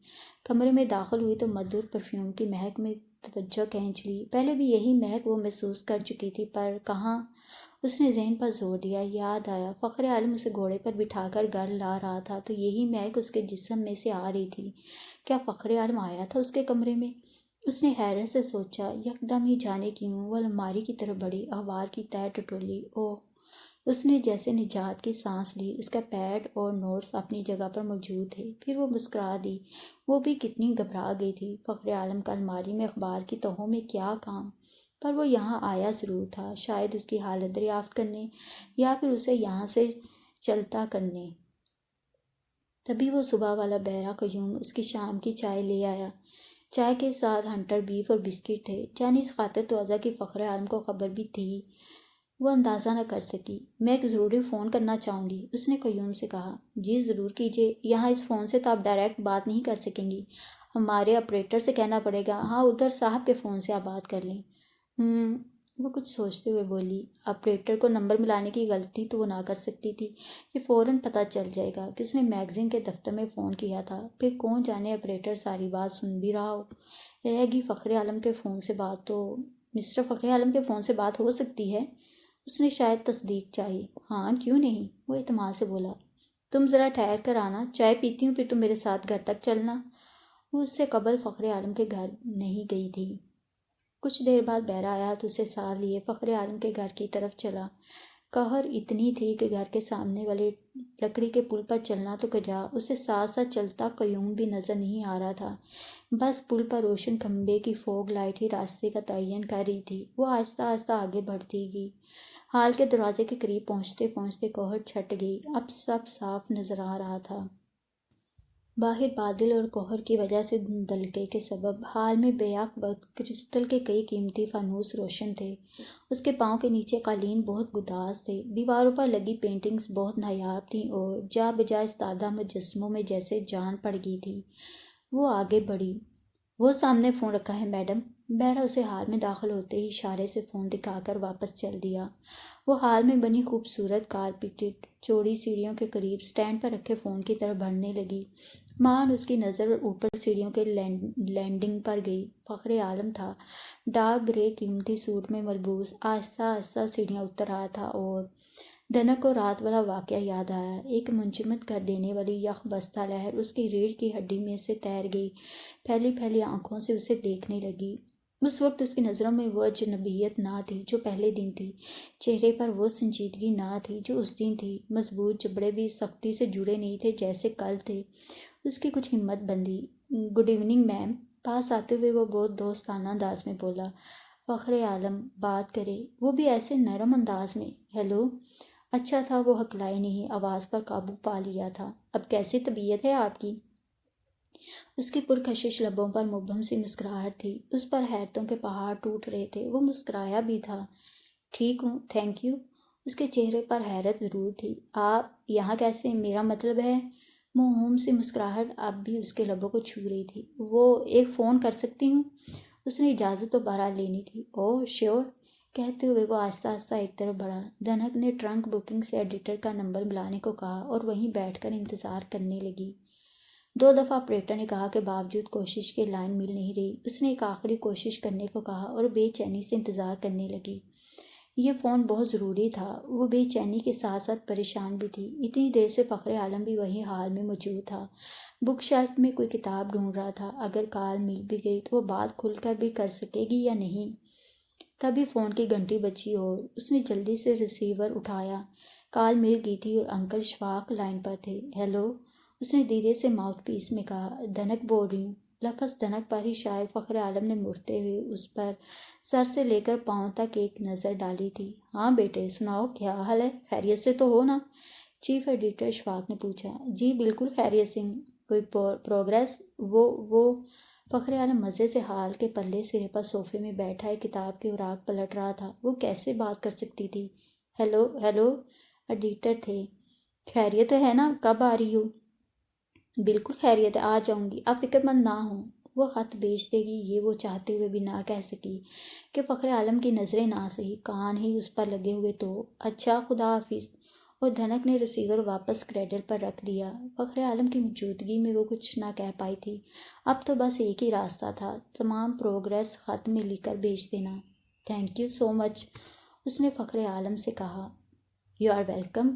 کمرے میں داخل ہوئی تو مدھر پرفیوم کی مہک میں توجہ کھینچ لی۔ پہلے بھی یہی مہک وہ محسوس کر چکی تھی، پر کہاں؟ اس نے ذہن پر زور دیا، یاد آیا فخر عالم اسے گھوڑے پر بٹھا کر گھر لا رہا تھا تو یہی مہک اس کے جسم میں سے آ رہی تھی۔ کیا فخر عالم آیا تھا اس کے کمرے میں؟ اس نے حیرت سے سوچا۔ یکدم ہی جانے کیوں وہ الماری کی طرف بڑھی، اخبار کی تہہ ٹٹولی۔ اوہ! اس نے جیسے نجات کی سانس لی۔ اس کا پیڈ اور نوٹس اپنی جگہ پر موجود تھے۔ پھر وہ مسکرا دی۔ وہ بھی کتنی گھبرا گئی تھی۔ فخر عالم کا الماری میں اخبار کی تہوں میں کیا کام؟ پر وہ یہاں آیا ضرور تھا، شاید اس کی حالت دریافت کرنے، یا پھر اسے یہاں سے چلتا کرنے۔ تبھی وہ صبح والا بحیرہ قیوم اس کی شام کی چائے لے آیا۔ چائے کے ساتھ ہنٹر بیف اور بسکٹ تھے۔ جانی اس خاطر توجہ کی فخر عالم کو خبر بھی تھی، وہ اندازہ نہ کر سکی۔ میں ایک ضروری فون کرنا چاہوں گی، اس نے قیوم سے کہا۔ جی ضرور کیجیے، یہاں اس فون سے تو آپ ڈائریکٹ بات نہیں کر سکیں گی، ہمارے آپریٹر سے کہنا پڑے گا۔ ہاں، ادھر صاحب کے فون سے آپ بات کر لیں۔ وہ کچھ سوچتے ہوئے بولی۔ آپریٹر کو نمبر ملانے کی غلطی تو وہ نہ کر سکتی تھی، یہ فوراً پتہ چل جائے گا کہ اس نے میگزین کے دفتر میں فون کیا تھا۔ پھر کون جانے آپریٹر ساری بات سن بھی رہا ہو۔ رہ گی فخر عالم کے فون سے بات تو مسٹر فخر عالم کے فون سے بات ہو سکتی ہے؟ اس نے شاید تصدیق چاہی۔ ہاں، کیوں نہیں؟ وہ اعتماد سے بولا۔ تم ذرا ٹھہر کر آنا، چائے پیتی ہوں، پھر تم میرے ساتھ گھر تک چلنا۔ وہ اس سے قبل فخر عالم کے گھر نہیں گئی تھی۔ کچھ دیر بعد بحیرہ آیا تو اسے ساتھ لیے فخر عالم کے گھر کی طرف چلا۔ قہر اتنی تھی کہ گھر کے سامنے والے لکڑی کے پل پر چلنا تو کجا، اسے ساتھ ساتھ چلتا قیوم بھی نظر نہیں آ رہا تھا۔ بس پل پر روشن کھمبے کی فوگ لائٹ ہی راستے کا تعین کر رہی تھی۔ وہ آہستہ آہستہ آگے بڑھتی گئی۔ ہال کے دروازے کے قریب پہنچتے پہنچتے قہر چھٹ گئی۔ اب سب صاف نظر آ رہا تھا۔ باہر بادل اور قہر کی وجہ سے دھندلکے کے سبب ہال میں بیک وقت کرسٹل کے کئی قیمتی فانوس روشن تھے۔ اس کے پاؤں کے نیچے قالین بہت گداز تھے، دیواروں پر لگی پینٹنگز بہت نایاب تھیں اور جا بجا استادہ مجسموں میں جیسے جان پڑ گئی تھی۔ وہ آگے بڑھی۔ وہ سامنے فون رکھا ہے میڈم۔ بحیرہ اسے ہال میں داخل ہوتے ہی اشارے سے فون دکھا کر واپس چل دیا۔ وہ ہال میں بنی خوبصورت کارپیٹڈ چوڑی سیڑھیوں کے قریب سٹینڈ پر رکھے فون کی طرف بڑھنے لگی۔ مان اس کی نظر اوپر سیڑھیوں کے لینڈنگ پر گئی۔ فخر عالم تھا، ڈارک گرے قیمتی سوٹ میں ملبوس، آہستہ آہستہ سیڑھیاں اتر رہا تھا اور دھنک کو رات والا واقعہ یاد آیا۔ ایک منجمد کر دینے والی یک بستہ لہر اس کی ریڑھ کی ہڈی میں سے تیر گئی، پھیلی پھیلی آنکھوں سے اسے دیکھنے لگی۔ اس وقت اس کی نظروں میں وہ اجنبیت نہ تھی جو پہلے دن تھی، چہرے پر وہ سنجیدگی نہ تھی جو اس دن تھی، مضبوط جبڑے بھی سختی سے جڑے نہیں تھے جیسے کل تھے۔ اس کی کچھ ہمت بندھی۔ Good evening ma'am. پاس آتے ہوئے وہ بہت دوستانہ انداز میں بولا۔ فخر عالم بات کرے، وہ بھی ایسے نرم انداز میں۔ ہیلو۔ اچھا تھا وہ ہکلائی نہیں، آواز پر قابو پا لیا تھا۔ اب کیسی طبیعت ہے آپ کی؟ اس کی پرکشش لبوں پر مبہم سی مسکراہٹ تھی، اس پر حیرتوں کے پہاڑ ٹوٹ رہے تھے۔ وہ مسکرایا بھی تھا۔ ٹھیک ہوں، تھینک یو۔ اس کے چہرے پر حیرت ضرور تھی۔ آپ یہاں کیسے؟ میرا مطلب ہے۔ موہوم سی مسکراہٹ اب بھی اس کے لبوں کو چھو رہی تھی۔ وہ ایک فون کر سکتی ہوں؟ اس نے اجازت تو بہرحال لینی تھی۔ اوہ شیور، کہتے ہوئے وہ آہستہ آہستہ ایک طرف بڑھا۔ دھنک نے ٹرنک بکنگ سے ایڈیٹر کا نمبر ملانے کو کہا اور وہیں بیٹھ کر انتظار کرنے لگی۔ 2 دفعہ آپریٹر نے کہا کہ باوجود کوشش کے لائن مل نہیں رہی۔ اس نے ایک آخری کوشش کرنے کو کہا اور بے چینی سے انتظار کرنے لگی۔ یہ فون بہت ضروری تھا۔ وہ بے چینی کے ساتھ ساتھ پریشان بھی تھی۔ اتنی دیر سے فخر عالم بھی وہی حال میں موجود تھا، بک شیلف میں کوئی کتاب ڈھونڈ رہا تھا۔ اگر کال مل بھی گئی تو وہ بات کھل کر بھی کر سکے گی یا نہیں؟ تبھی فون کی گھنٹی بجی اور اس نے جلدی سے ریسیور اٹھایا۔ کال مل گئی تھی اور انکل اشفاق لائن پر تھے۔ ہیلو، اس نے دھیرے سے ماؤتھ پیس میں کہا۔ دھنک بول رہی ہوں۔ لفظ دھنک پر ہی شاید فخر عالم نے مڑتے ہوئے اس پر سر سے لے کر پاؤں تک ایک نظر ڈالی تھی۔ ہاں بیٹے، سناؤ، کیا حال ہے؟ خیریت سے تو ہو نا؟ چیف ایڈیٹر اشفاق نے پوچھا۔ جی بالکل خیریت سے ہوں۔ کوئی پروگریس؟ وہ فخر عالم مزے سے حال کے پلے سرے پر صوفے میں بیٹھا ایک کتاب کے اوراق پلٹ رہا تھا۔ وہ کیسے بات کر سکتی تھی؟ ہیلو ایڈیٹر تھے۔ خیریت تو ہے نا؟ کب آ رہی ہو؟ بالکل خیریت ہے، آ جاؤں گی، آپ فکر مند نہ ہوں۔ وہ خط بیچ دے گی، یہ وہ چاہتے ہوئے بھی نہ کہہ سکی کہ فخر عالم کی نظریں نہ سہی، کان ہی اس پر لگے ہوئے تو۔ اچھا، خدا حافظ۔ اور دھنک نے ریسیور واپس کریڈل پر رکھ دیا۔ فخر عالم کی موجودگی میں وہ کچھ نہ کہہ پائی تھی۔ اب تو بس ایک ہی راستہ تھا، تمام پروگریس خط میں لکھ کر بھیج دینا۔ تھینک یو سو مچ، اس نے فخر عالم سے کہا۔ یو آر ویلکم،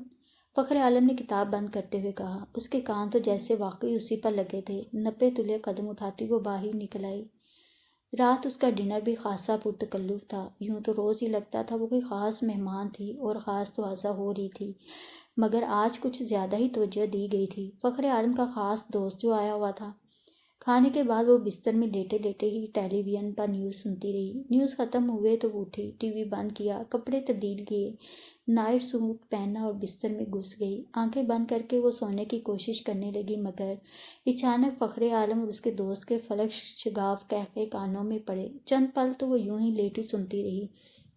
فخر عالم نے کتاب بند کرتے ہوئے کہا۔ اس کے کان تو جیسے واقعی اسی پر لگے تھے۔ 90 تلے قدم اٹھاتی وہ باہر نکل آئی۔ رات اس کا ڈنر بھی خاصا پرتکلف تھا۔ یوں تو روز ہی لگتا تھا وہ کوئی خاص مہمان تھی اور خاص توازہ ہو رہی تھی، مگر آج کچھ زیادہ ہی توجہ دی گئی تھی۔ فخر عالم کا خاص دوست جو آیا ہوا تھا۔ کھانے کے بعد وہ بستر میں لیٹے لیٹے ہی ٹیلی ویژن پر نیوز سنتی رہی۔ نیوز ختم ہوئے تو وہ اٹھی، ٹی وی بند کیا، کپڑے تبدیل کیے، نائٹ سوٹ پہنا اور بستر میں گھس گئی۔ آنکھیں بند کر کے وہ سونے کی کوشش کرنے لگی، مگر اچانک فخر عالم اور اس کے دوست کے فلک شگاف قہقہے کانوں میں پڑے۔ چند پل تو وہ یوں ہی لیٹی سنتی رہی،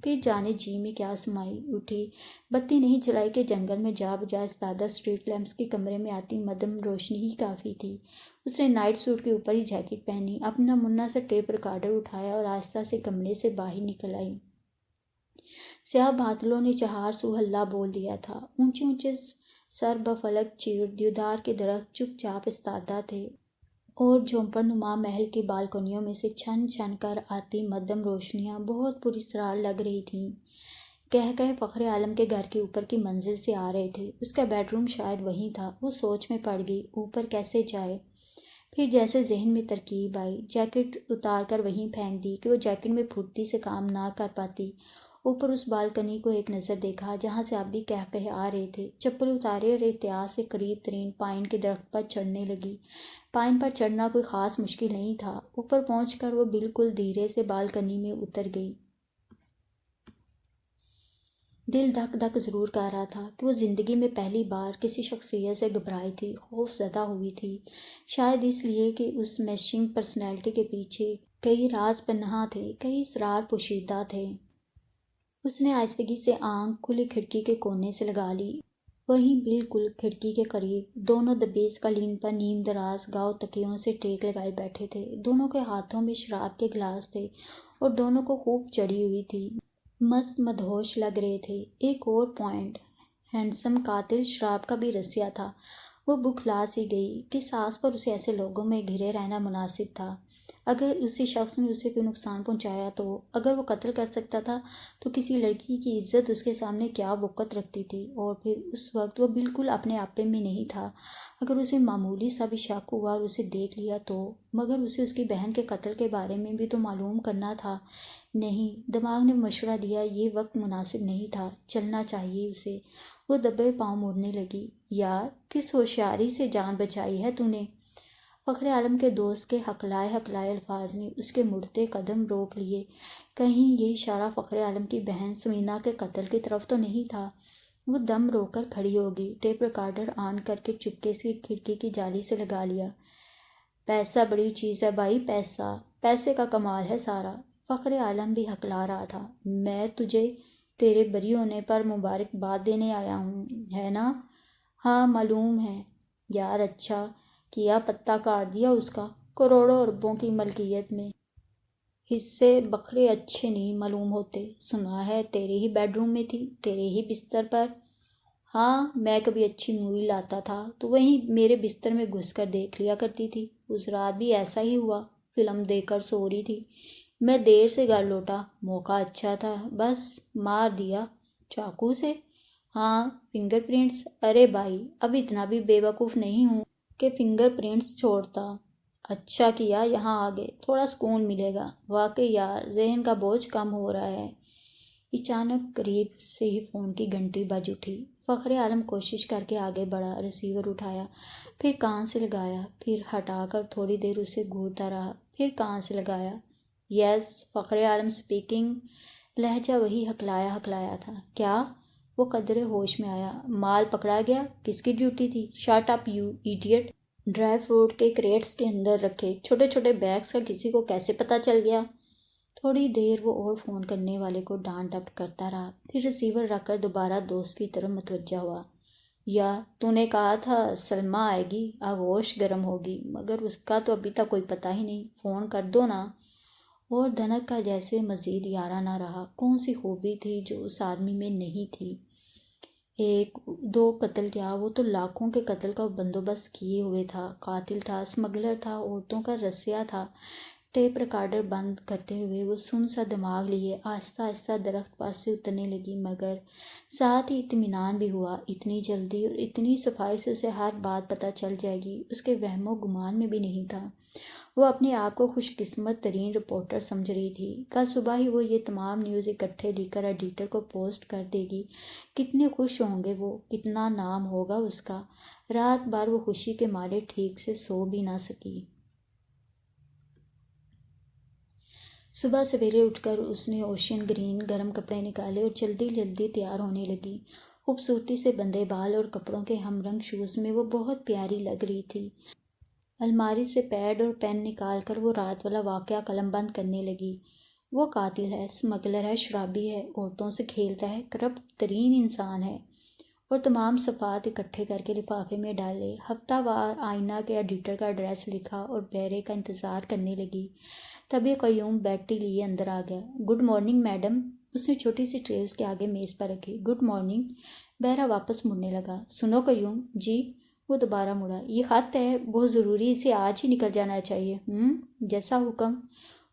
پھر جانے جی میں کیا سمائی اٹھی۔ بتی نہیں جلائی کہ جنگل میں جا بجائے استادہ اسٹریٹ لیمپس کی کمرے میں آتی مدھم روشنی ہی کافی تھی۔ اس نے نائٹ سوٹ کے اوپر ہی جیکٹ پہنی، اپنا منا سا ٹیپ ریکارڈر اٹھایا اور آہستہ سے کمرے سے باہر نکل آئی۔ سیاہ بادلوں نے چہار سو ہلہ بول دیا تھا۔ اونچے اونچے سر بفلک چیر دیودار کے درخت چپ چاپ استادہ تھے اور جھونپڑ نما محل کی بالکنیوں میں سے چھن چھن کر آتی مدھم روشنیاں بہت پراسرار لگ رہی تھیں۔ کہہ فخر عالم کے گھر کے اوپر کی منزل سے آ رہے تھے۔ اس کا بیڈ روم شاید وہیں تھا۔ وہ سوچ میں پڑ گئی، اوپر کیسے جائے؟ پھر جیسے ذہن میں ترکیب آئی، جیکٹ اتار کر وہیں پھینک دی کہ وہ جیکٹ میں پھرتی سے کام نہ کر پاتی۔ اوپر اس بالکنی کو ایک نظر دیکھا جہاں سے اب بھی کہے آ رہے تھے۔ چپل اتارے اور احتیاط سے قریب ترین پائن کے درخت پر چڑھنے لگی۔ پائن پر چڑھنا کوئی خاص مشکل نہیں تھا۔ اوپر پہنچ کر وہ بالکل دھیرے سے بالکنی میں اتر گئی۔ دل دھک دھک ضرور کر رہا تھا کہ وہ زندگی میں پہلی بار کسی شخصیت سے گھبرائی تھی، خوف زدہ ہوئی تھی، شاید اس لیے کہ اس میچنگ پرسنالٹی کے پیچھے کئی راز پنہاں تھے، کئی اسرار پوشیدہ تھے۔ اس نے آہستگی سے آنکھ کھلی کھڑکی کے کونے سے لگا لی۔ وہیں بالکل کھڑکی کے قریب دونوں دبیز قالین پر نیم دراز گاؤ تکیوں سے ٹیک لگائے بیٹھے تھے۔ دونوں کے ہاتھوں میں شراب کے گلاس تھے اور دونوں کو خوب چڑھی ہوئی تھی، مست مدہوش لگ رہے تھے۔ ایک اور پوائنٹ، ہینڈسم قاتل شراب کا بھی رسیا تھا۔ وہ بکھلا سی گئی، کس آس پر اسے ایسے لوگوں میں گھرے رہنا مناسب تھا؟ اگر اسی شخص نے اسے کوئی نقصان پہنچایا تو؟ اگر وہ قتل کر سکتا تھا تو کسی لڑکی کی عزت اس کے سامنے کیا وقت رکھتی تھی؟ اور پھر اس وقت وہ بالکل اپنے آپے میں نہیں تھا۔ اگر اسے معمولی سا بھی شک ہوا اور اسے دیکھ لیا تو؟ مگر اسے اس کی بہن کے قتل کے بارے میں بھی تو معلوم کرنا تھا۔ نہیں، دماغ نے مشورہ دیا یہ وقت مناسب نہیں تھا، چلنا چاہیے اسے۔ وہ دبے پاؤں مڑنے لگی۔ یار، کس ہوشیاری سے جان بچائی ہے تو نے؟ فخر عالم کے دوست کے ہکلائے الفاظ نے اس کے مڑتے قدم روک لیے۔ کہیں یہ اشارہ فخر عالم کی بہن سمینا کے قتل کی طرف تو نہیں تھا؟ وہ دم روک کر کھڑی ہوگی، ٹیپ ریکارڈر آن کر کے چپکے سے کھڑکی کی جالی سے لگا لیا۔ پیسہ بڑی چیز ہے بھائی، پیسہ، پیسے کا کمال ہے سارا۔ فخر عالم بھی ہکلا رہا تھا۔ میں تجھے تیرے بری ہونے پر مبارکباد دینے آیا ہوں، ہے نا؟ ہاں معلوم ہے یار، اچھا کیا پتہ کاٹ دیا اس کا۔ کروڑوں اربوں کی ملکیت میں حصے بکھرے اچھے نہیں معلوم ہوتے۔ سنا ہے تیرے ہی بیڈ روم میں تھی، تیرے ہی بستر پر۔ ہاں، میں کبھی اچھی مووی لاتا تھا تو وہیں میرے بستر میں گھس کر دیکھ لیا کرتی تھی۔ اس رات بھی ایسا ہی ہوا، فلم دیکھ کر سو رہی تھی۔ میں دیر سے گھر لوٹا، موقع اچھا تھا، بس مار دیا چاقو سے۔ ہاں، فنگر پرنٹس؟ ارے بھائی، اب اتنا بھی بے وقوف نہیں ہوں کہ فنگر پرنٹس چھوڑتا۔ اچھا کیا یہاں آ گئے، تھوڑا سکون ملے گا۔ واقعی یار، ذہن کا بوجھ کم ہو رہا ہے۔ اچانک قریب سے ہی فون کی گھنٹی بج اٹھی۔ فخر عالم کوشش کر کے آگے بڑھا، ریسیور اٹھایا، پھر کان سے لگایا، پھر ہٹا کر تھوڑی دیر اسے گھورتا رہا، پھر کان سے لگایا۔ یس، فخر عالم اسپیکنگ۔ لہجہ وہی ہکلایا ہکلایا تھا۔ کیا؟ وہ قدرے ہوش میں آیا۔ مال پکڑا گیا؟ کس کی ڈیوٹی تھی؟ Shut up you idiot! Dry fruit کے کریٹس کے اندر رکھے چھوٹے چھوٹے بیگز کا کسی کو کیسے پتہ چل گیا؟ تھوڑی دیر وہ اور فون کرنے والے کو ڈانٹ ڈپٹ کرتا رہا، پھر ریسیور رکھ کر دوبارہ دوست کی طرف متوجہ ہوا۔ یا تو نے کہا تھا سلمیٰ آئے گی، آغوش گرم ہوگی، مگر اس کا تو ابھی تک کوئی پتہ ہی نہیں۔ فون کر دو نا۔ اور دھنک کا جیسے مزید یارہ نہ رہا۔ کون سی خوبی تھی جو اس آدمی میں نہیں تھی؟ ایک دو قتل کیا، وہ تو لاکھوں کے قتل کا بندوبست کیے ہوئے تھا۔ قاتل تھا، اسمگلر تھا، عورتوں کا رسیا تھا۔ ٹیپ ریکارڈر بند کرتے ہوئے وہ سن سا دماغ لیے آہستہ آہستہ درخت پر سے اترنے لگی، مگر ساتھ ہی اطمینان بھی ہوا۔ اتنی جلدی اور اتنی صفائی سے اسے ہر بات پتہ چل جائے گی، اس کے وہم و گمان میں بھی نہیں تھا۔ وہ اپنے آپ کو خوش قسمت ترین رپورٹر سمجھ رہی تھی۔ کل صبح ہی وہ یہ تمام نیوز اکٹھے لکھ کر ایڈیٹر کو پوسٹ کر دے گی۔ کتنے خوش ہوں گے وہ، کتنا نام ہوگا اس کا۔ رات بھر وہ خوشی کے مارے ٹھیک سے سو بھی نہ سکی۔ صبح سویرے اٹھ کر اس نے اوشین گرین گرم کپڑے نکالے اور جلدی جلدی تیار ہونے لگی۔ خوبصورتی سے بندھے بال اور کپڑوں کے ہم رنگ شوز میں وہ بہت پیاری لگ رہی تھی۔ الماری سے پیڈ اور پین نکال کر وہ رات والا واقعہ قلم بند کرنے لگی۔ وہ قاتل ہے، اسمگلر ہے، شرابی ہے، عورتوں سے کھیلتا ہے، کرپٹ ترین انسان ہے۔ اور تمام صفات اکٹھے کر کے لفافے میں ڈالے۔ ہفتہ وار آئینہ کے ایڈیٹر کا ایڈریس لکھا اور بیرے کا انتظار کرنے لگی۔ تبھی قیوم بیڈ ٹی لیے اندر آ گیا۔ Good morning madam. اس نے چھوٹی سی ٹرے اس کے آگے میز پر رکھی۔ Good morning. بہرا واپس مڑنے لگا۔ سنو قیوم جی۔ وہ دوبارہ مڑا۔ یہ خط ہے، بہت ضروری، اسے آج ہی نکل جانا چاہیے۔ جیسا حکم۔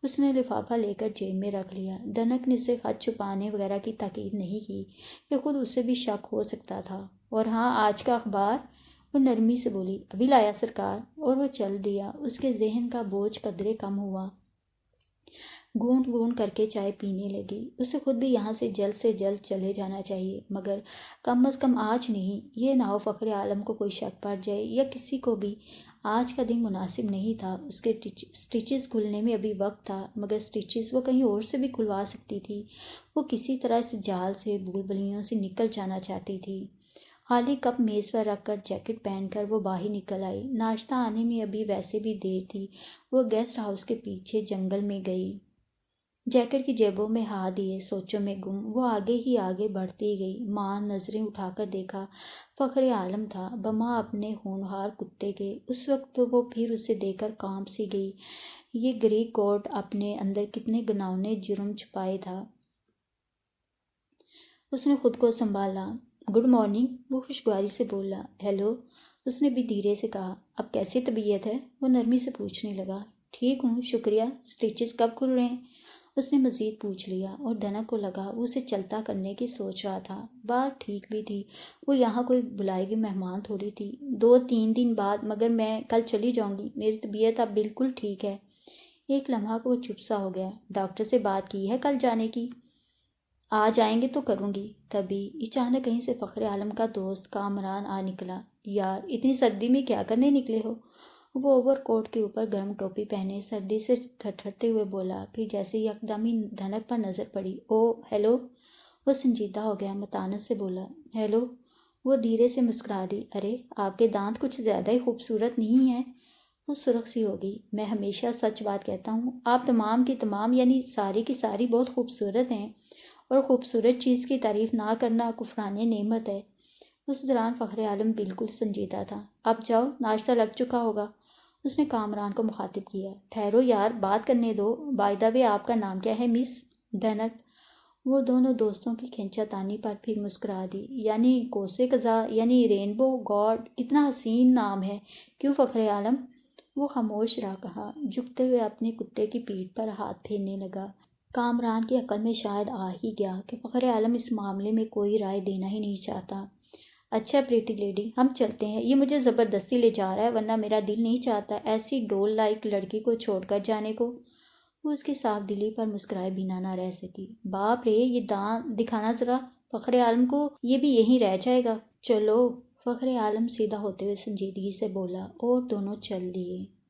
اس نے لفافہ لے کر جیب میں رکھ لیا۔ دھنک نے اسے خط چھپانے وغیرہ کی تاکید نہیں کی کہ خود اسے بھی شک ہو سکتا تھا۔ اور ہاں، آج کا اخبار؟ وہ نرمی سے بولی۔ ابھی لایا سرکار۔ اور وہ چل دیا۔ اس کے ذہن کا بوجھ قدرے کم ہوا۔ گھونٹ گھونٹ کر کے چائے پینے لگی۔ اسے خود بھی یہاں سے جلد چلے جانا چاہیے، مگر کم از کم آج نہیں۔ یہ نہ ہو فخر عالم کو کوئی شک پڑ جائے، یا کسی کو بھی۔ آج کا دن مناسب نہیں تھا۔ اس کے سٹیچز کھلنے میں ابھی وقت تھا، مگر سٹیچز وہ کہیں اور سے بھی کھلوا سکتی تھی۔ وہ کسی طرح اس جال سے، بھول سے نکل جانا چاہتی تھی۔ خالی کپ میز پر رکھ کر جیکٹ پہن کر وہ باہر نکل آئی۔ ناشتہ آنے میں ابھی ویسے بھی دیر تھی۔ وہ گیسٹ ہاؤس کے پیچھے جنگل میں گئی۔ جیکٹ کی جیبوں میں ہاتھ دیے، سوچوں میں گم، وہ آگے ہی آگے بڑھتی گئی۔ ماں نظریں اٹھا کر دیکھا، فخر عالم تھا، بماں اپنے ہونہار کتے کے۔ اس وقت وہ پھر اسے دیکھ کر کانپ سی گئی۔ یہ گرے کوٹ اپنے اندر کتنے گھناؤنے جرم چھپائے تھا۔ اس نے خود کو سنبھالا۔ گڈ مارننگ، وہ خوشگواری سے بولا۔ ہیلو، اس نے بھی دھیرے سے کہا۔ اب کیسی طبیعت ہے؟ وہ نرمی سے پوچھنے لگا۔ ٹھیک ہوں، شکریہ۔ سٹیچز کب کھل رہے ہیں؟ اس نے مزید پوچھ لیا، اور دھنک کو لگا وہ اسے چلتا کرنے کی سوچ رہا تھا۔ بات ٹھیک بھی تھی، وہ یہاں کوئی بلائے گی مہمان تھوڑی تھی۔ 2-3 دن بعد، مگر میں کل چلی جاؤں گی، میری طبیعت اب بالکل ٹھیک ہے۔ ایک لمحہ کو وہ چپ سا ہو گیا۔ ڈاکٹر سے بات کی ہے کل جانے کی؟ آج آئیں گے تو کروں گی۔ تبھی اچانک کہیں سے فخر عالم کا دوست کامران آ نکلا۔ یار، اتنی سردی میں کیا کرنے نکلے ہو؟ وہ اوور کوٹ کے اوپر گرم ٹوپی پہنے سردی سے تھرتھراتے ہوئے بولا، پھر جیسے ہی اقدامی دھنک پر نظر پڑی۔ او ہیلو۔ وہ سنجیدہ ہو گیا، متانت سے بولا۔ ہیلو۔ وہ دھیرے سے مسکرا دی۔ ارے، آپ کے دانت کچھ زیادہ ہی خوبصورت نہیں ہیں۔ وہ سرخ سی ہو گئی۔ میں ہمیشہ سچ بات کہتا ہوں، آپ تمام کی تمام یعنی ساری کی ساری بہت خوبصورت ہیں، اور خوبصورت چیز کی تعریف نہ کرنا کفران نعمت ہے۔ اس دوران فخر عالم بالکل سنجیدہ تھا۔ اب جاؤ، ناشتہ لگ چکا ہوگا، اس نے کامران کو مخاطب کیا۔ ٹھہرو یار، بات کرنے دو۔ بائی دا وے، آپ کا نام کیا ہے مس ڈنت؟ وہ دونوں دوستوں کی کھینچا تانی پر پھر مسکرا دی۔ یعنی کوسے قزا، یعنی رینبو گاڈ، کتنا حسین نام ہے، کیوں فخر عالم؟ وہ خاموش رہا، جھکتے ہوئے اپنے کتے کی پیٹھ پر ہاتھ پھیرنے لگا۔ کامران کی عقل میں شاید آ ہی گیا کہ فخر عالم اس معاملے میں کوئی رائے دینا ہی نہیں چاہتا۔ اچھا پریٹی لیڈی، ہم چلتے ہیں، یہ مجھے زبردستی لے جا رہا ہے، ورنہ میرا دل نہیں چاہتا ایسی ڈول لائک لڑکی کو چھوڑ کر جانے کو۔ وہ اس کی صاف دلی پر مسکرائے بنا نہ رہ سکی۔ باپ رے، یہ دانت دکھانا ذرا فخر عالم کو، یہ بھی یہیں رہ جائے گا۔ چلو، فخر عالم سیدھا ہوتے ہوئے سنجیدگی سے بولا، اور دونوں چل دیے۔